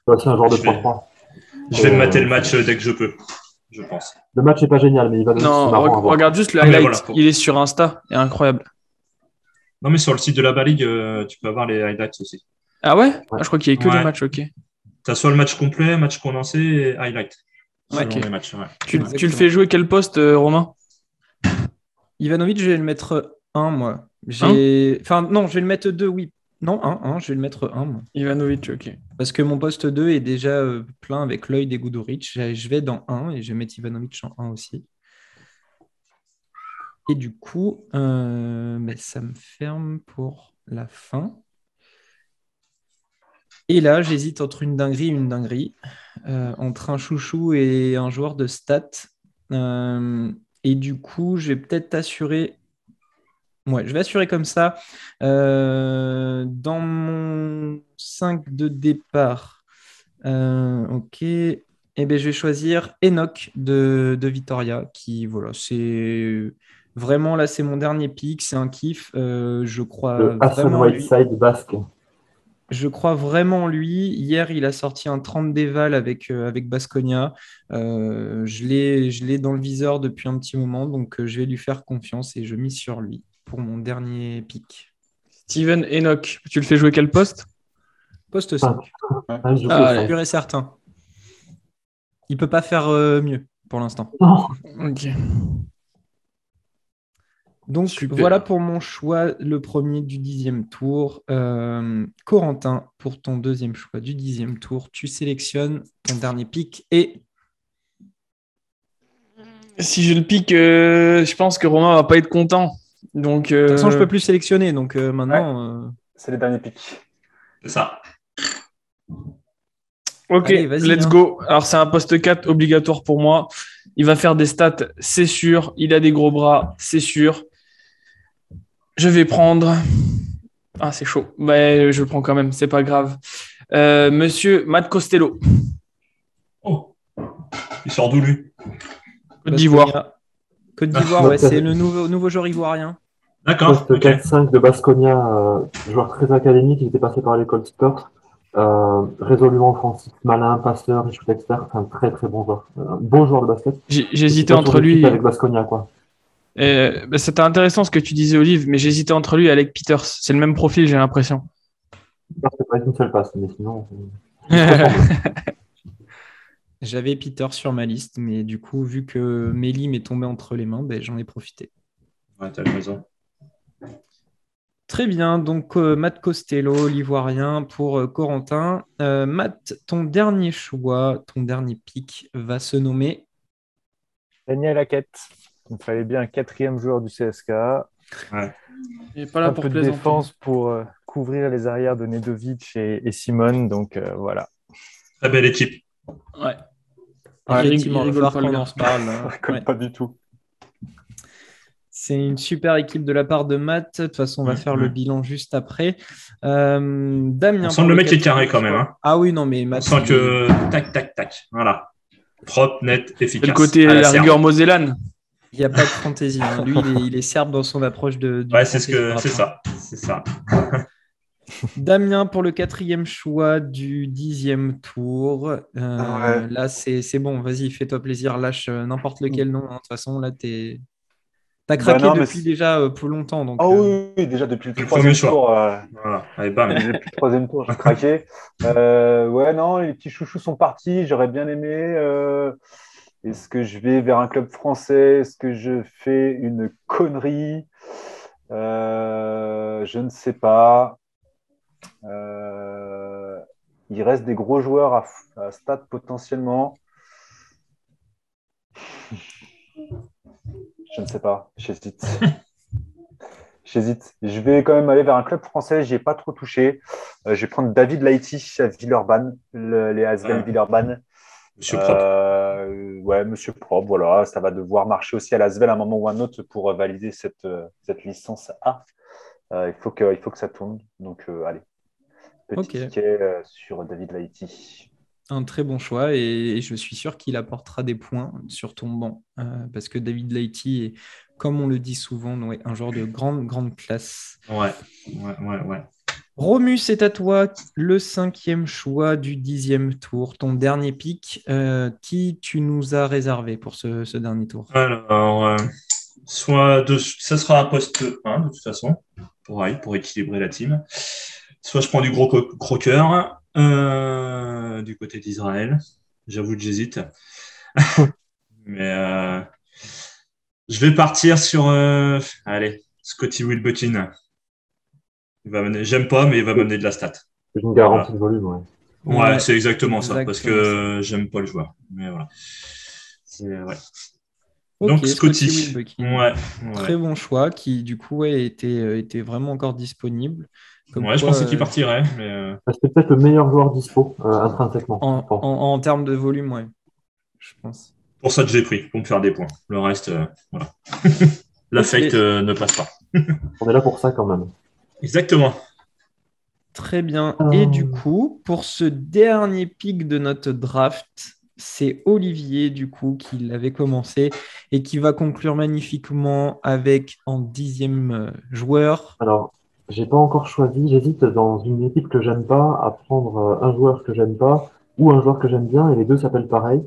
C'est aussi un joueur de Je vais- 3-3. Je vais me mater le match dès que je peux, je pense. Le match n'est pas génial, mais Ivanovic, c'est Non, marrant à voir. regarde juste le Ah, mais highlight. voilà. Il est sur Insta. Il est incroyable. Non, mais sur le site de la Baligue, tu peux avoir les highlights aussi. Ah ouais? Ah, je crois qu'il y a que Ouais. les matchs, ok. Tu as soit le match complet, match condensé et highlight. Ouais, Selon ok. les matchs, ouais. Tu Ouais. le fais jouer quel poste, Romain? Ivanovic, je vais le mettre 1, moi. Enfin, non, je vais le mettre 2, oui. Non, 1, je vais le mettre 1, moi. Ivanovic, ok. Parce que mon poste 2 est déjà plein avec l'œil des Guduric. Je vais dans 1 et je vais mettre Ivanovic en 1 aussi. Et du coup, ça me ferme pour la fin. Et là, j'hésite entre une dinguerie et une dinguerie. Entre un chouchou et un joueur de stats. Et du coup, je vais peut-être assurer. Ouais, je vais assurer comme ça. Dans mon 5 de départ, ok. Eh bien, je vais choisir Enoch de Vitoria, qui, voilà, c'est vraiment, là, c'est mon dernier pick, c'est un kiff. Je crois Le Hassan vraiment en lui. Whiteside basque. Je crois vraiment en lui. Hier, il a sorti un 30 d'éval avec Baskonia. Je l'ai dans le viseur depuis un petit moment, donc je vais lui faire confiance et je mise sur lui pour mon dernier pick. Steven Enoch, tu le fais jouer quel poste? Poste 5. Ah, je Ah, fais allez. Sûr et certain. Il peut pas faire mieux pour l'instant. ça. Non. Ok. Donc Super. voilà pour mon choix, le premier du 10e tour. Corentin, pour ton deuxième choix du 10e tour, tu sélectionnes ton dernier pick et Si je le pique, je pense que Romain va pas être content. Donc, de toute façon, je peux plus sélectionner. Donc maintenant, C'est les derniers pics. C'est ça. ok, allez, vas-y, let's hein. go. Alors, c'est un poste 4 obligatoire pour moi. Il va faire des stats, c'est sûr. Il a des gros bras, c'est sûr. Je vais prendre. Ah, c'est chaud. Mais je le prends quand même, c'est pas grave. Monsieur Matt Costello, Oh, il sort d'où lui? Côte d'Ivoire. Baskonia. Côte d'Ivoire, ouais, c'est le nouveau joueur ivoirien. D'accord. Poste Ok. 4-5 de Baskonia, joueur très académique, il était passé par l'école Spurs. Résolument offensif, malin, passeur, il shoot expert, un très très bon joueur. Un bon joueur de basket. J'hésitais entre Surtout lui. avec Baskonia, quoi. C'était intéressant ce que tu disais, Olive, mais j'hésitais entre lui et Alec Peters. C'est le même profil, j'ai l'impression. C'est pas une seule passe, mais sinon. J'avais Peter sur ma liste, mais du coup, vu que Mélie m'est tombé entre les mains, j'en ai profité. Ouais, t'as raison. Très bien, donc Matt Costello, l'Ivoirien pour Corentin. Matt, ton dernier choix, ton dernier pick va se nommer. Daniel Hackett. Il me fallait bien un 4e joueur du CSK. Ouais. Il n'est pas là Un pour peu de plaisanter. défense pour couvrir les arrières de Nedovic et Simon. Donc voilà. Très belle équipe. Ouais. Effectivement, il il va rigole falloir pas, qu'on le en gars. reparle. Ça colle pas du tout. C'est une super équipe de la part de Matt. De toute façon, on va faire le bilan juste après. Damien. On sent le mec est carré quand même. Hein. Ah oui, non, mais On Matt. sent que tac, tac, tac. Voilà. Propre, net, efficace. C'est le côté À la serbe. rigueur mosellane. Il n'y a pas de fantaisie. Hein. Lui, il est serbe dans son approche du Ouais, c'est fantasy ça. C'est ça. Damien pour le 4e choix du 10e tour. Ouais. Là, c'est bon. Vas-y, fais-toi plaisir. Lâche n'importe lequel nom. Hein. De toute façon, là, t'as craqué non, mais depuis déjà plus longtemps. Donc, Ah oui, déjà depuis le Le troisième premier choix. tour. Voilà. Allez, bam. Depuis le troisième tour, j'ai craqué. Ouais, non, les petits chouchous sont partis. J'aurais bien aimé. Est-ce que je vais vers un club français? Est-ce que je fais une connerie? Je ne sais pas. Il reste des gros joueurs à stade potentiellement. Je ne sais pas. J'hésite. Je vais quand même aller vers un club français. Je n'y ai pas trop touché. Je vais prendre David Laïti à Villeurbanne, les Asvel Villeurbanne. Monsieur Propre. Ouais, Monsieur Propre, voilà. Ça va devoir marcher aussi à l'Asvel à un moment ou à un autre pour valider cette licence A. Il faut que ça tourne. Donc, allez. Petit ticket sur David Laïti. Un très bon choix et je suis sûr qu'il apportera des points sur ton banc parce que David Laïti est, comme on le dit souvent, un joueur de grande classe. Ouais. Romus, c'est à toi, le 5e choix du 10e tour, ton dernier pick. Qui tu nous as réservé pour ce dernier tour? Alors, ça sera un poste 1 de toute façon, pour équilibrer la team. Soit je prends du gros croqueur du côté d'Israël. J'avoue que j'hésite. Mais je vais partir sur Scotty Wilbekin. J'aime pas, mais il va m'amener de la stat. C'est une garantie de volume, ouais. Ouais, c'est exactement ça, parce que j'aime pas le joueur. Mais voilà. Okay, donc Scotty Wilbekin. Ouais. Très bon choix qui du coup était vraiment encore disponible. Je pensais qu'il partirait. Mais c'était peut-être le meilleur joueur dispo intrinsèquement. En termes de volume, ouais. Je pense. Pour ça que j'ai pris, pour me faire des points. Le reste, voilà. L'affect ne passe pas. On est là pour ça quand même. Exactement. Très bien. Et du coup, pour ce dernier pick de notre draft, c'est Olivier, du coup, qui l'avait commencé et qui va conclure magnifiquement avec en 10e joueur. Alors, j'ai pas encore choisi. J'hésite dans une équipe que j'aime pas à prendre un joueur que j'aime pas ou un joueur que j'aime bien et les deux s'appellent pareil.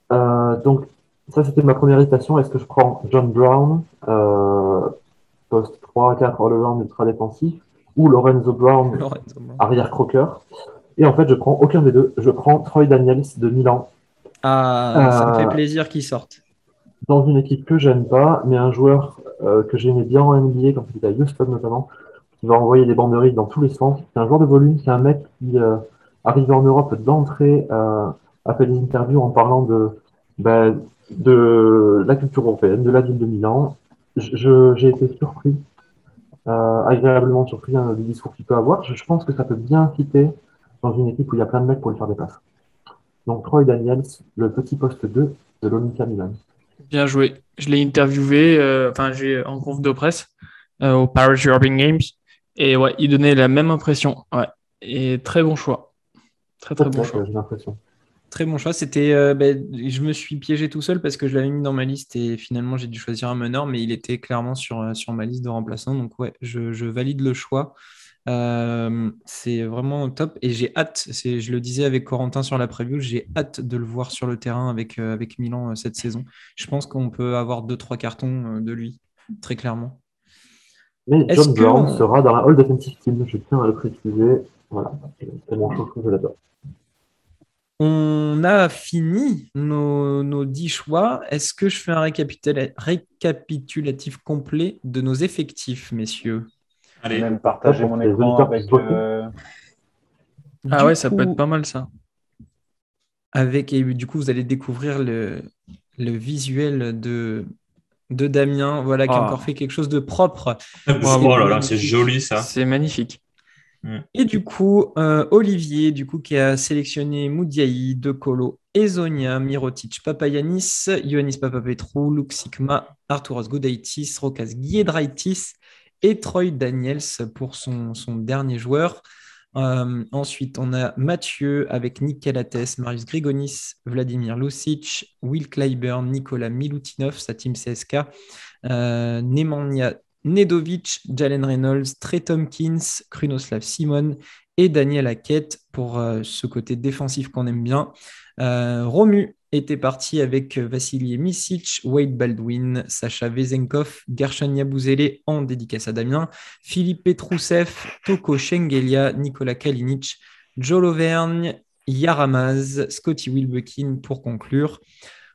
Donc, ça, c'était ma première hésitation. Est-ce que je prends John Brown, poste 3-4 all-around ultra défensif, ou Lorenzo Brown, arrière croqueur? Et en fait, je prends aucun des deux. Je prends Troy Daniels de Milan. Ça me fait plaisir qu'il sorte. Dans une équipe que j'aime pas, mais un joueur que j'aimais bien en NBA quand il était à Houston notamment, qui va envoyer des banderilles dans tous les sens. C'est un joueur de volume, c'est un mec qui arrivé en Europe d'entrée a fait des interviews en parlant de la culture européenne, de la ville de Milan. J'ai été surpris, agréablement surpris du discours qu'il peut avoir. Je pense que ça peut bien fitter dans une équipe où il y a plein de mecs pour lui faire des passes. Donc Troy Daniels, le petit poste 2 de l'Olympia Milan. Bien joué. Je l'ai interviewé, j'ai en conf de presse au Paris European Games. Et ouais, il donnait la même impression. Ouais. Et très bon choix. Très bon choix. J'ai l'impression. Très bon choix. Je me suis piégé tout seul parce que je l'avais mis dans ma liste et finalement j'ai dû choisir un meneur, mais il était clairement sur ma liste de remplaçants. Donc ouais, je valide le choix. C'est vraiment top et j'ai hâte. Je le disais avec Corentin sur la preview, j'ai hâte de le voir sur le terrain avec Milan cette saison. Je pense qu'on peut avoir 2-3 cartons de lui, très clairement. Mais John Brown sera dans la All Defensive Team, je tiens à le préciser. Voilà, c'est tellement chaud que je l'adore. On a fini nos 10 choix. Est-ce que je fais un récapitulatif complet de nos effectifs, messieurs? Allez, même partager mon écran avec... Ah ouais, ça peut être pas mal ça. Et du coup, vous allez découvrir le visuel de Damien, voilà, qui a encore fait quelque chose de propre. Oh là là, c'est joli ça. C'est magnifique. Et du coup, Olivier, qui a sélectionné Moudiaï, De Colo, Ezonia, Mirotic, Papagiannis, Ioannis Papapetrou, Luxigma, Arturos Gudaitis, Rokas Giedraitis et Troy Daniels pour son dernier joueur. Ensuite, on a Mathieu avec Nick Calates, Marius Grigonis, Vladimir Lucic, Will Clyburn, Nicolas Milutinov, sa team CSK, Nemanja Nedovic, Jalen Reynolds, Trey Tompkins, Krunoslav Simon et Daniel Hackett pour ce côté défensif qu'on aime bien. Romu était parti avec Vassili Micic, Wade Baldwin, Sacha Vezenkov, Gershon Yabusele en dédicace à Damien, Philippe Petrousev, Toko Shengelia, Nicolas Kalinic, Joe Lauvergne, Yaramaz, Scotty Wilbekin pour conclure.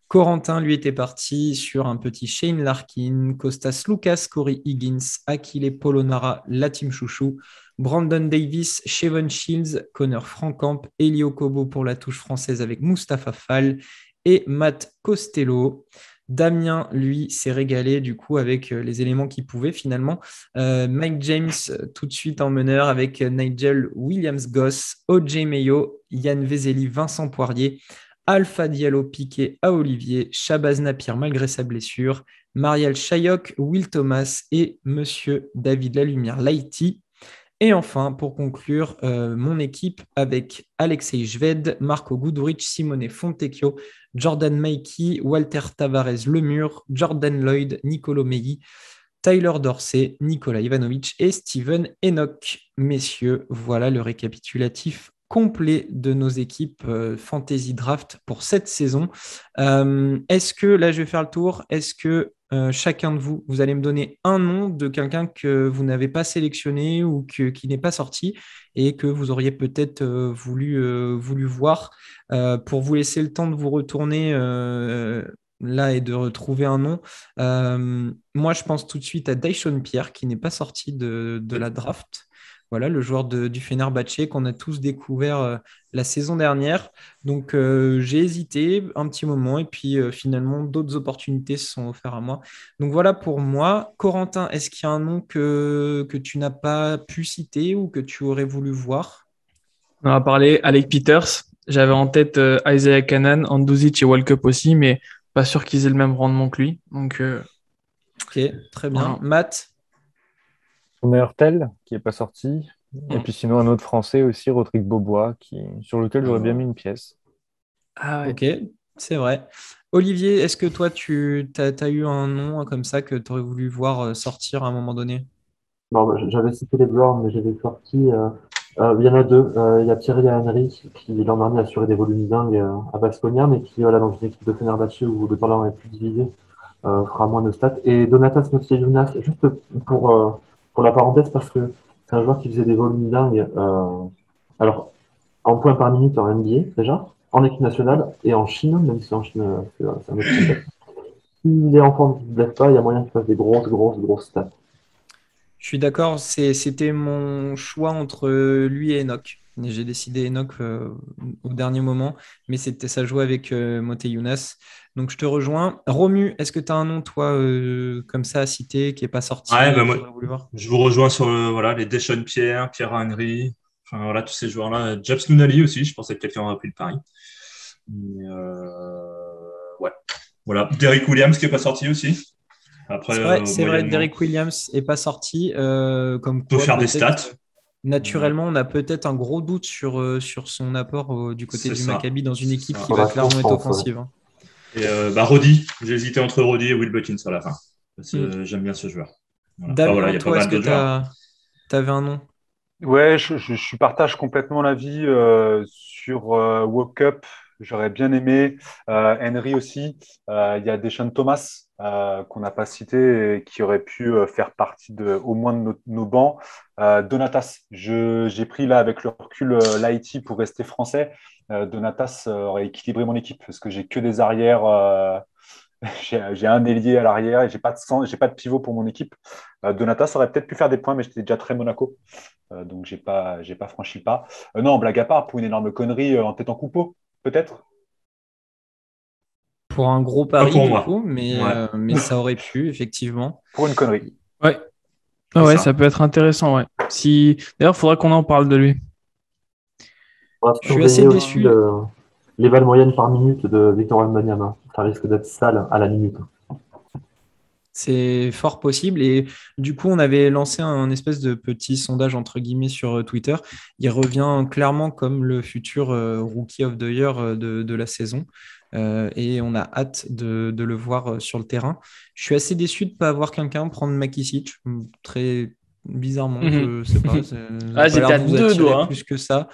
Corentin, lui, était parti sur un petit Shane Larkin, Kostas Lukas, Corey Higgins, Achille Polonara, la team chouchou, Brandon Davis, Shevon Shields, Connor Frankamp, Elio Kobo pour la touche française avec Mustapha Fall et Matt Costello. Damien, lui, s'est régalé du coup avec les éléments qu'il pouvait finalement. Mike James, tout de suite en meneur avec Nigel Williams-Goss, OJ Mayo, Yann Vezeli, Vincent Poirier, Alpha Diallo piqué à Olivier, Shabazz Napier malgré sa blessure, Marial Chayok, Will Thomas et Monsieur David Lalumière Laïti. Et enfin, pour conclure, mon équipe avec Alexei Jved, Marco Guduric, Simone Fontecchio, Jordan Maikey, Walter Tavares Lemur, Jordan Lloyd, Nicolo Megui, Tyler Dorsey, Nikola Ivanovic et Steven Enoch. Messieurs, voilà le récapitulatif complet de nos équipes Fantasy Draft pour cette saison. Est-ce que, là je vais faire le tour, est-ce que chacun de vous, vous allez me donner un nom de quelqu'un que vous n'avez pas sélectionné ou qui n'est pas sorti et que vous auriez peut-être voulu voir pour vous laisser le temps de vous retourner là et de retrouver un nom. Moi, je pense tout de suite à Dyson Pierre qui n'est pas sorti de la draft. Voilà, le joueur du Fenerbahçe qu'on a tous découvert la saison dernière. Donc, j'ai hésité un petit moment et puis finalement, d'autres opportunités se sont offertes à moi. Donc, voilà pour moi. Corentin, est-ce qu'il y a un nom que tu n'as pas pu citer ou que tu aurais voulu voir? On a parlé Alec Peters. J'avais en tête Isaiah Canaan, Anduzic et Walkup aussi, mais pas sûr qu'ils aient le même rendement que lui. Donc, ok, très bien. Voilà. Matt? On a Hurtel qui n'est pas sorti. Et puis sinon, un autre français aussi, Rodrigue Beaubois, sur lequel j'aurais bien mis une pièce. Ah ouais. Ok, c'est vrai. Olivier, est-ce que toi, tu as eu un nom comme ça que tu aurais voulu voir sortir à un moment donné? Bon, j'avais cité les Browns, mais j'avais sorti. Il y en a deux. Il y a Thierry Henry qui l'an dernier a assuré des volumes dingues à Baskonia, mais qui, voilà, dans une équipe de Fenerbahçe où le talent est plus divisé, fera moins de stats. Et Donatas Motiejunas, juste pour la parenthèse, parce que c'est un joueur qui faisait des volumes dingues. Alors, en points par minute en NBA, déjà, en équipe nationale et en Chine, même si en Chine, c'est un autre contexte. S'il est en forme, qu'il ne se blesse pas, il y a moyen qu'il fasse des grosses stats. Je suis d'accord, c'était mon choix entre lui et Enoch. J'ai décidé Enoch au dernier moment, mais ça jouait avec Motiejunas. Donc je te rejoins. Romu, est-ce que tu as un nom, toi, comme ça à citer, qui n'est pas sorti Ouais, que moi, tu aurais voulu voir? je vous rejoins sur voilà, les Deshaun Pierre, Pierre Henry, enfin, voilà, tous ces joueurs-là. James Nunnally aussi, je pensais que quelqu'un aurait pris le pari. Mais, ouais, voilà. Derrick Williams qui n'est pas sorti aussi. Après, C'est vrai, moyennement. Derrick Williams n'est pas sorti. Comme Peut quoi, faire des peut-être, stats. naturellement, on a peut-être un gros doute sur son apport du côté C'est du ça. Maccabi dans une C'est équipe ça. qui va Voilà, clairement être constance, offensive. Hein. Et Roddy, j'ai hésité entre Roddy et Will Buckins à la fin. Parce que j'aime bien ce joueur. Voilà. Enfin, Damien, voilà, il y a pas toi, est-ce mal que de joueurs. tu avais un nom? Ouais, je partage complètement l'avis sur Woke Up. J'aurais bien aimé Henry aussi. Il y a Deshaun Thomas qu'on n'a pas cité et qui aurait pu faire partie au moins de nos bancs. Donatas, j'ai pris là avec le recul l'IT pour rester français. Donatas aurait équilibré mon équipe parce que j'ai que des arrières. J'ai un ailier à l'arrière et j'ai pas de pivot pour mon équipe. Donatas aurait peut-être pu faire des points, mais j'étais déjà très Monaco. Donc, j'ai pas franchi le pas. Non, blague à part, pour une énorme connerie en tête en coupeau, peut-être. Pour un gros Pas pari, pour du moi. coup, Ouais. mais ça aurait pu, effectivement. Pour une connerie. Ouais. C'est Ouais, ça. ça peut être intéressant, ouais. D'ailleurs, il faudra qu'on en parle de lui. On va Je suis assez surveiller aussi déçu. les balles moyennes par minute de Victor Wembanyama. Ça risque d'être sale à la minute. C'est fort possible. Et du coup, on avait lancé un espèce de petit sondage, entre guillemets, sur Twitter. Il revient clairement comme le futur Rookie of the Year de la saison. Et on a hâte de le voir sur le terrain. Je suis assez déçu de ne pas avoir quelqu'un prendre Makicic. Très bizarrement, je ne sais pas. Ça n'a pas J'étais l'air à de vous 2 attirer doigts. plus que ça.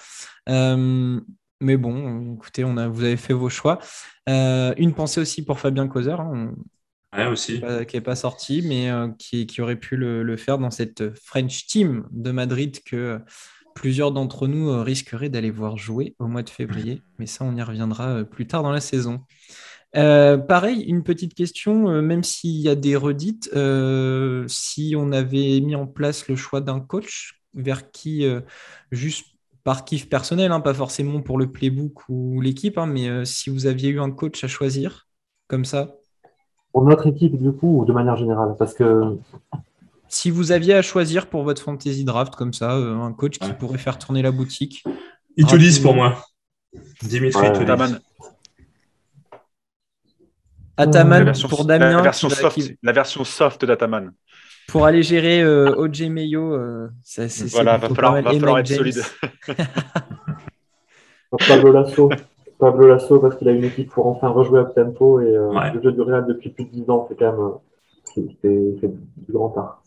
Mais bon, écoutez, vous avez fait vos choix. Une pensée aussi pour Fabien Causer, hein, Ouais, aussi. qui n'est pas sorti, mais qui aurait pu le faire dans cette French Team de Madrid que plusieurs d'entre nous risqueraient d'aller voir jouer au mois de février. Mais ça, on y reviendra plus tard dans la saison. Pareil, une petite question, même s'il y a des redites, si on avait mis en place le choix d'un coach, vers qui, juste par kiff personnel, hein, pas forcément pour le playbook ou l'équipe, hein, mais si vous aviez eu un coach à choisir, comme ça, Pour notre équipe, du coup, ou de manière générale? Parce que si vous aviez à choisir pour votre fantasy draft, comme ça, un coach qui Ouais. pourrait faire tourner la boutique, Itulis pour rapidement. moi. Dimitri Ouais. Itulis. Ataman. Ataman La pour Damien, la version soft d'Ataman. pour aller gérer OJ Mayo, c'est Voilà, plutôt va pas mal. Et falloir Mike être James. solide. Pablo Lasso. Pablo Lasso, parce qu'il a une équipe pour enfin rejouer à tempo et Ouais. le jeu du Real depuis plus de 10 ans, c'est quand même c'est du grand art.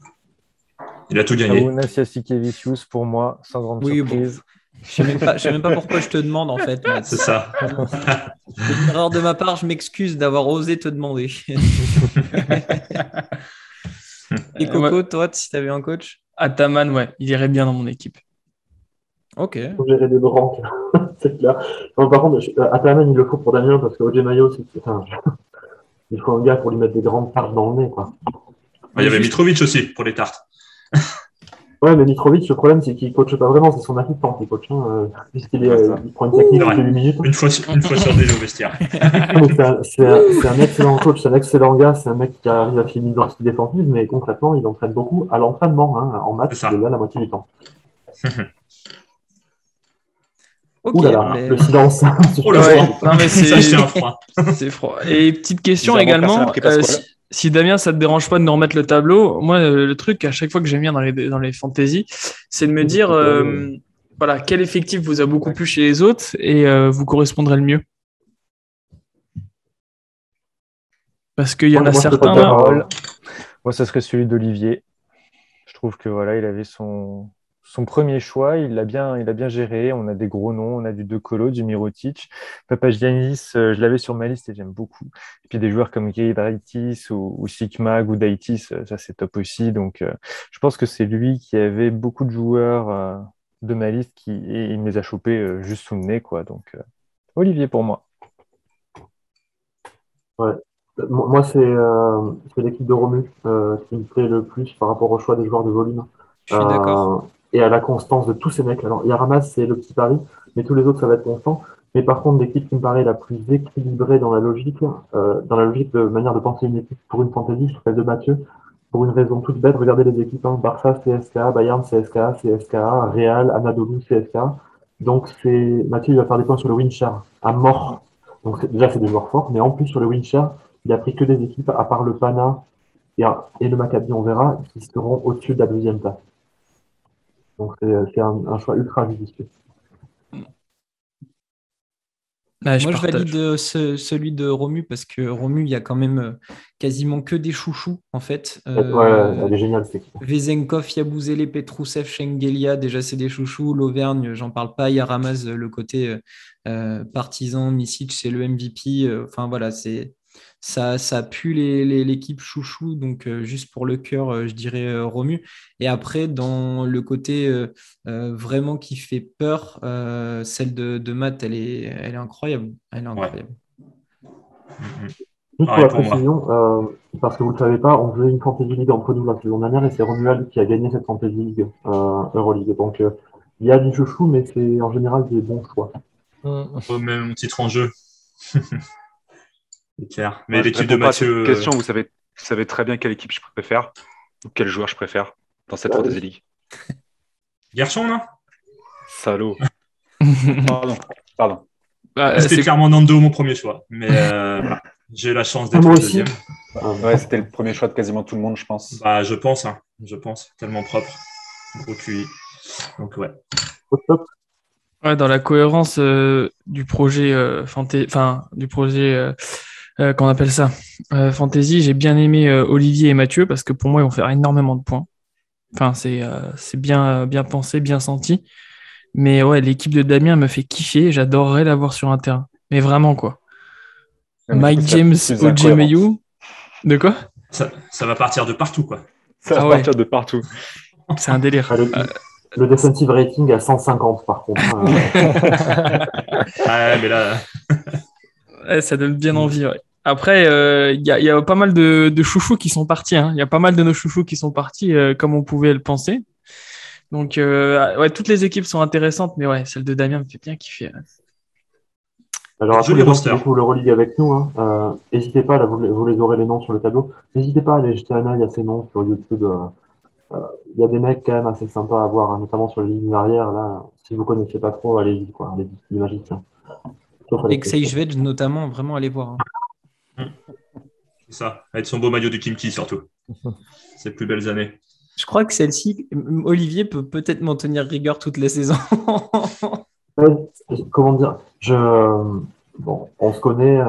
Il a tout gagné. Aounas Jassikevicius, pour moi, sans grande Oui, surprise. Je ne sais même pas pourquoi je te demande, en fait, Matt. C'est ça. C'est une erreur de ma part, je m'excuse d'avoir osé te demander. Et Coco, toi, si tu avais un coach? Ataman, ouais, il irait bien dans mon équipe. Ok. Il faut gérer des branques, c'est clair. Non, par contre, Ataman, il le faut pour Damien, parce que OJ Mayo, il faut un gars pour lui mettre des grandes tartes dans le nez, quoi. Il y avait Mitrovic aussi pour les tartes. Ouais, mais Mitrovic, le problème, c'est qu'il coache pas vraiment, c'est son assistant qui coach. Puisqu'il il prend une technique C'est vrai. de 8 minutes. Une fois sur deux au vestiaire. C'est un excellent coach, c'est un excellent gars, c'est un mec qui arrive à finir dans ce défensive, mais concrètement, il entraîne beaucoup à l'entraînement. En match, C'est ça. il est là la moitié du temps. Ok, Ouh là là, mais- le silence. Oh là Ouais, là. non, mais Ça, j'ai un froid. c'est froid. Et petite question Bizarrement, personne également, n'a pris Pasquale. si Damien, ça te dérange pas de nous remettre le tableau, moi, le truc à chaque fois que j'aime bien dans les fantasy, c'est de me dire, voilà, quel effectif vous a beaucoup plu chez les autres et vous correspondrait le mieux. Parce qu'il y en a Moi, je peux certains pas là. dire, Moi, ça serait celui d'Olivier. Je trouve que voilà, il avait son premier choix, il l'a bien géré. On a des gros noms, on a du De Colo, du Mirotic. Papagiannis, je l'avais sur ma liste et j'aime beaucoup. Et puis des joueurs comme Giedraitis ou Sikmag ou Daitis, ça c'est top aussi. Donc je pense que c'est lui qui avait beaucoup de joueurs de ma liste et il me les a chopés juste sous le nez, quoi. Donc Olivier pour moi. moi, c'est l'équipe de Romu qui me plaît le plus par rapport au choix des joueurs de volume. Je suis d'accord. Et à la constance de tous ces mecs. Alors, Yaramas, c'est le petit pari, mais tous les autres, ça va être constant. Mais par contre, l'équipe qui me paraît la plus équilibrée dans la logique de manière de penser une équipe pour une fantasy, c'est celle de Mathieu. Pour une raison toute bête, regardez les équipes, Barça, CSKA, Bayern, CSKA, CSKA, Real, Anadolu, CSKA. Donc, Mathieu, il va faire des points sur le win share à mort. Donc, déjà, c'est des joueurs forts, mais en plus, sur le win share, il a pris que des équipes, à part le Pana et le Maccabi, on verra, qui seront au-dessus de la deuxième place. Donc, c'est un choix ultra judicieux. Ouais, Moi, je partage. valide celui de Romu parce que Romu, il y a quand même quasiment que des chouchous, en fait. Ouais, elle est géniale, cette équipe. Vezenkov, Yabusele, Petrousev, Shengelia, déjà c'est des chouchous. L'Auvergne, j'en parle pas. Yaramaz, le côté partisan. Misic, c'est le MVP. Enfin voilà, ça pue l'équipe chouchou. Donc juste pour le cœur, je dirais Romu. Et après, dans le côté vraiment qui fait peur, celle de Matt, elle est incroyable. Elle est incroyable. Juste pour Ouais, la pour moi. précision, parce que vous ne le savez pas, on faisait une Fantasy League entre nous la saison dernière et c'est Romuald qui a gagné cette Fantasy League, Euroleague. Donc, il y a du chouchou, mais c'est en général des bons choix. Au même titre en jeu. C'est clair. Mais Moi, je l'équipe de réponds pas à cette Mathieu. question, vous savez très bien quel équipe je préfère ou quel joueur je préfère dans cette Fantasy League. Garçon, non? Salaud. Pardon. C'était clairement Nando mon premier choix. Mais voilà. J'ai eu la chance d'être Moi le aussi. deuxième. Ouais, c'était le premier choix de quasiment tout le monde, je pense. Bah, je pense. Tellement propre. Gros QI. Donc, ouais. Ouais, dans la cohérence du projet du projet qu'on appelle ça Fantasy, j'ai bien aimé Olivier et Mathieu parce que pour moi ils vont faire énormément de points. Enfin, c'est bien pensé, bien senti. Mais ouais, l'équipe de Damien me fait kiffer. J'adorerais l'avoir sur un terrain. Mais vraiment quoi. Ouais, mais Mike du coup, James, c'est plus OJ incohérent. Mayo. De quoi? Ça va partir de partout, quoi. Ça va Ah ouais. partir de partout. C'est un délire. Le defensive rating à 150 par contre. Ouais, mais là, Ouais, ça donne bien envie, ouais. Après, il y a pas mal de chouchous qui sont partis. Il y a pas mal de nos chouchous qui sont partis, comme on pouvait le penser. Donc, ouais, toutes les équipes sont intéressantes, mais ouais, celle de Damien me fait bien kiffer. Alors, à tous Joli les gens roster. qui découvrent l'Euroleague avec nous, n'hésitez pas, là, vous les aurez les noms sur le tableau. N'hésitez pas à aller jeter un œil à ces noms sur YouTube. Il y a des mecs quand même assez sympas à voir, notamment sur les lignes arrière. Là, si vous connaissez pas trop, allez-y, quoi. Allez-y, les magiciens. Et Sage Veg, notamment, vraiment, allez voir. c'est ça. Avec son beau maillot du Kimchi, surtout. Ses plus belles années. Je crois que celle-ci, Olivier peut peut-être m'en tenir rigueur toute la saison. Comment dire bon, on se connaît.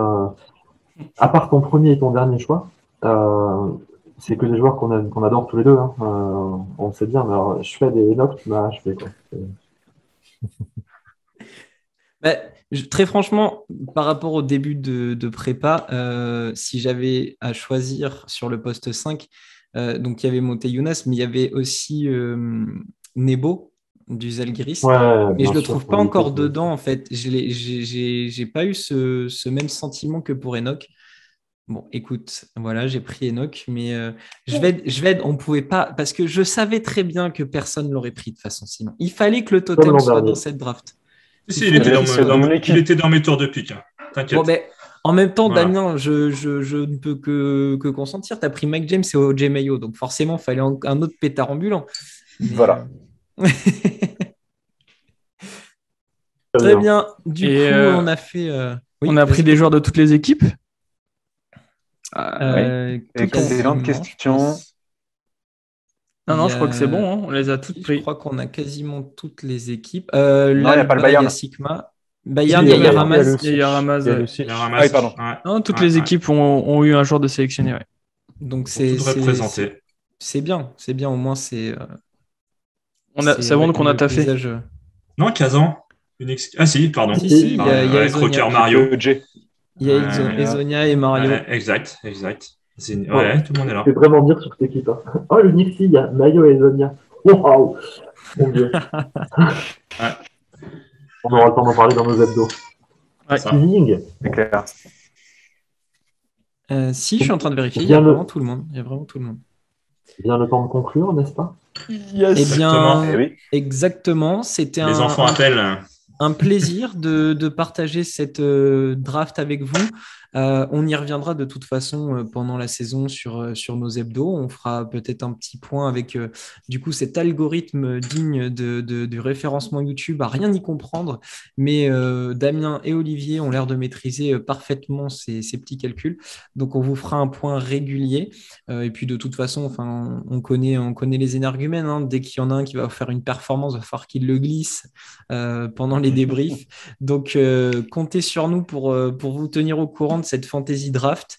À part ton premier et ton dernier choix, c'est que des joueurs qu'on adore tous les deux. On le sait bien. Mais alors, je fais des Enoch, tu m'as achevé, quoi. Très franchement, par rapport au début de prépa, si j'avais à choisir sur le poste 5, donc il y avait Monteyounas, mais il y avait aussi Nebo du Zalgiris. Ouais, mais je le sûr, trouve pas encore dedans, en fait. J'ai pas eu ce même sentiment que pour Enoch. Bon, écoute, voilà, j'ai pris Enoch, mais on pouvait pas, parce que je savais très bien que personne l'aurait pris de façon sinon. Il fallait que le totem soit dans cette draft. Si, il était dans mes tours de pique. T'inquiète. Bon, ben, en même temps, Voilà. Damien, je ne peux que consentir. Tu as pris Mike James et OJ Mayo, donc forcément, il fallait un autre pétard ambulant. Mais, Voilà. Très bien. Du coup, on a fait. Oui, on a pris des joueurs de toutes les équipes. Excellente question. Non, je crois que c'est bon. On les a toutes pris. Je crois qu'on a quasiment toutes les équipes. Non, il n'y a pas le Bayern. Il y a Sigma. Bayern, il y a Ramaz. Il y a Ramaz. Ah, pardon. Non, toutes les équipes ont eu un joueur de sélectionné. Ouais. Donc, c'est représenté. C'est bien. Au moins, c'est. Ça montre qu'on a taffé. Non, Kazan. Ah, si, pardon. Si, il y a Croqueur Mario. Il y a Ezonia et Mario. Exact. Ouais, tout le monde est là. Je vais vraiment dire sur cette équipe. Oh, le Nixie, il y a Mayo et Ezonia. Wow, mon Dieu. On aura le temps d'en parler dans nos hebdos. Ouais. Teasing. C'est clair. Si, je suis en train de vérifier. Il y a vraiment tout le monde. Bien le temps de conclure, n'est-ce pas? Eh bien, oui. Exactement. C'était Les enfants appellent. Un plaisir de partager cette draft avec vous. On y reviendra de toute façon pendant la saison sur nos hebdos. On fera peut-être un petit point avec du coup cet algorithme digne du référencement YouTube à rien y comprendre. Mais Damien et Olivier ont l'air de maîtriser parfaitement ces petits calculs. Donc on vous fera un point régulier. Et puis de toute façon, enfin, on connaît les énergumènes. Hein. Dès qu'il y en a un qui va faire une performance, il va falloir qu'il le glisse pendant les débriefs. Donc comptez sur nous pour vous tenir au courant de cette fantasy draft.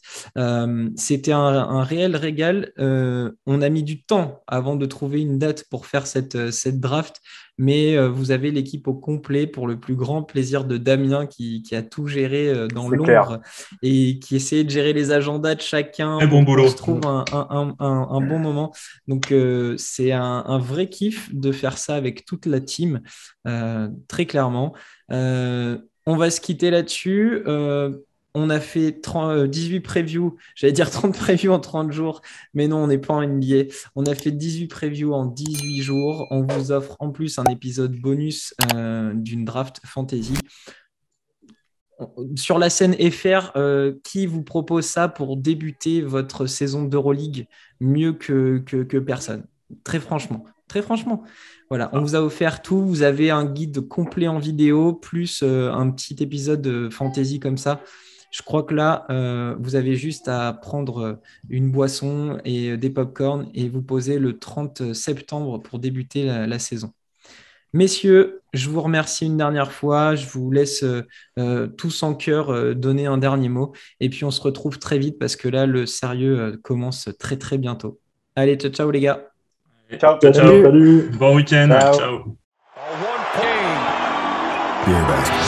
C'était un réel régal. On a mis du temps avant de trouver une date pour faire cette draft, mais vous avez l'équipe au complet pour le plus grand plaisir de Damien qui a tout géré dans l'ombre et qui essayait de gérer les agendas de chacun bon boulot. qu'on se trouve un bon moment. Donc c'est un vrai kiff de faire ça avec toute la team, très clairement. On va se quitter là-dessus. On a fait 18 previews, j'allais dire 30 previews en 30 jours, mais non, on n'est pas en NBA. On a fait 18 previews en 18 jours. On vous offre en plus un épisode bonus d'une draft fantasy. Sur la scène FR, qui vous propose ça pour débuter votre saison d'Euroleague mieux que personne? Très franchement, Très franchement. Voilà, on vous a offert tout. Vous avez un guide complet en vidéo, plus un petit épisode fantasy comme ça. Je crois que là, vous avez juste à prendre une boisson et des pop-corn et vous poser le 30 septembre pour débuter la saison. Messieurs, je vous remercie une dernière fois. Je vous laisse tous en cœur donner un dernier mot. Et puis, on se retrouve très vite parce que là, le sérieux commence très, très bientôt. Allez, ciao, ciao les gars. Ciao. Salut. Bon week-end. Ciao. Ciao. Beer basket.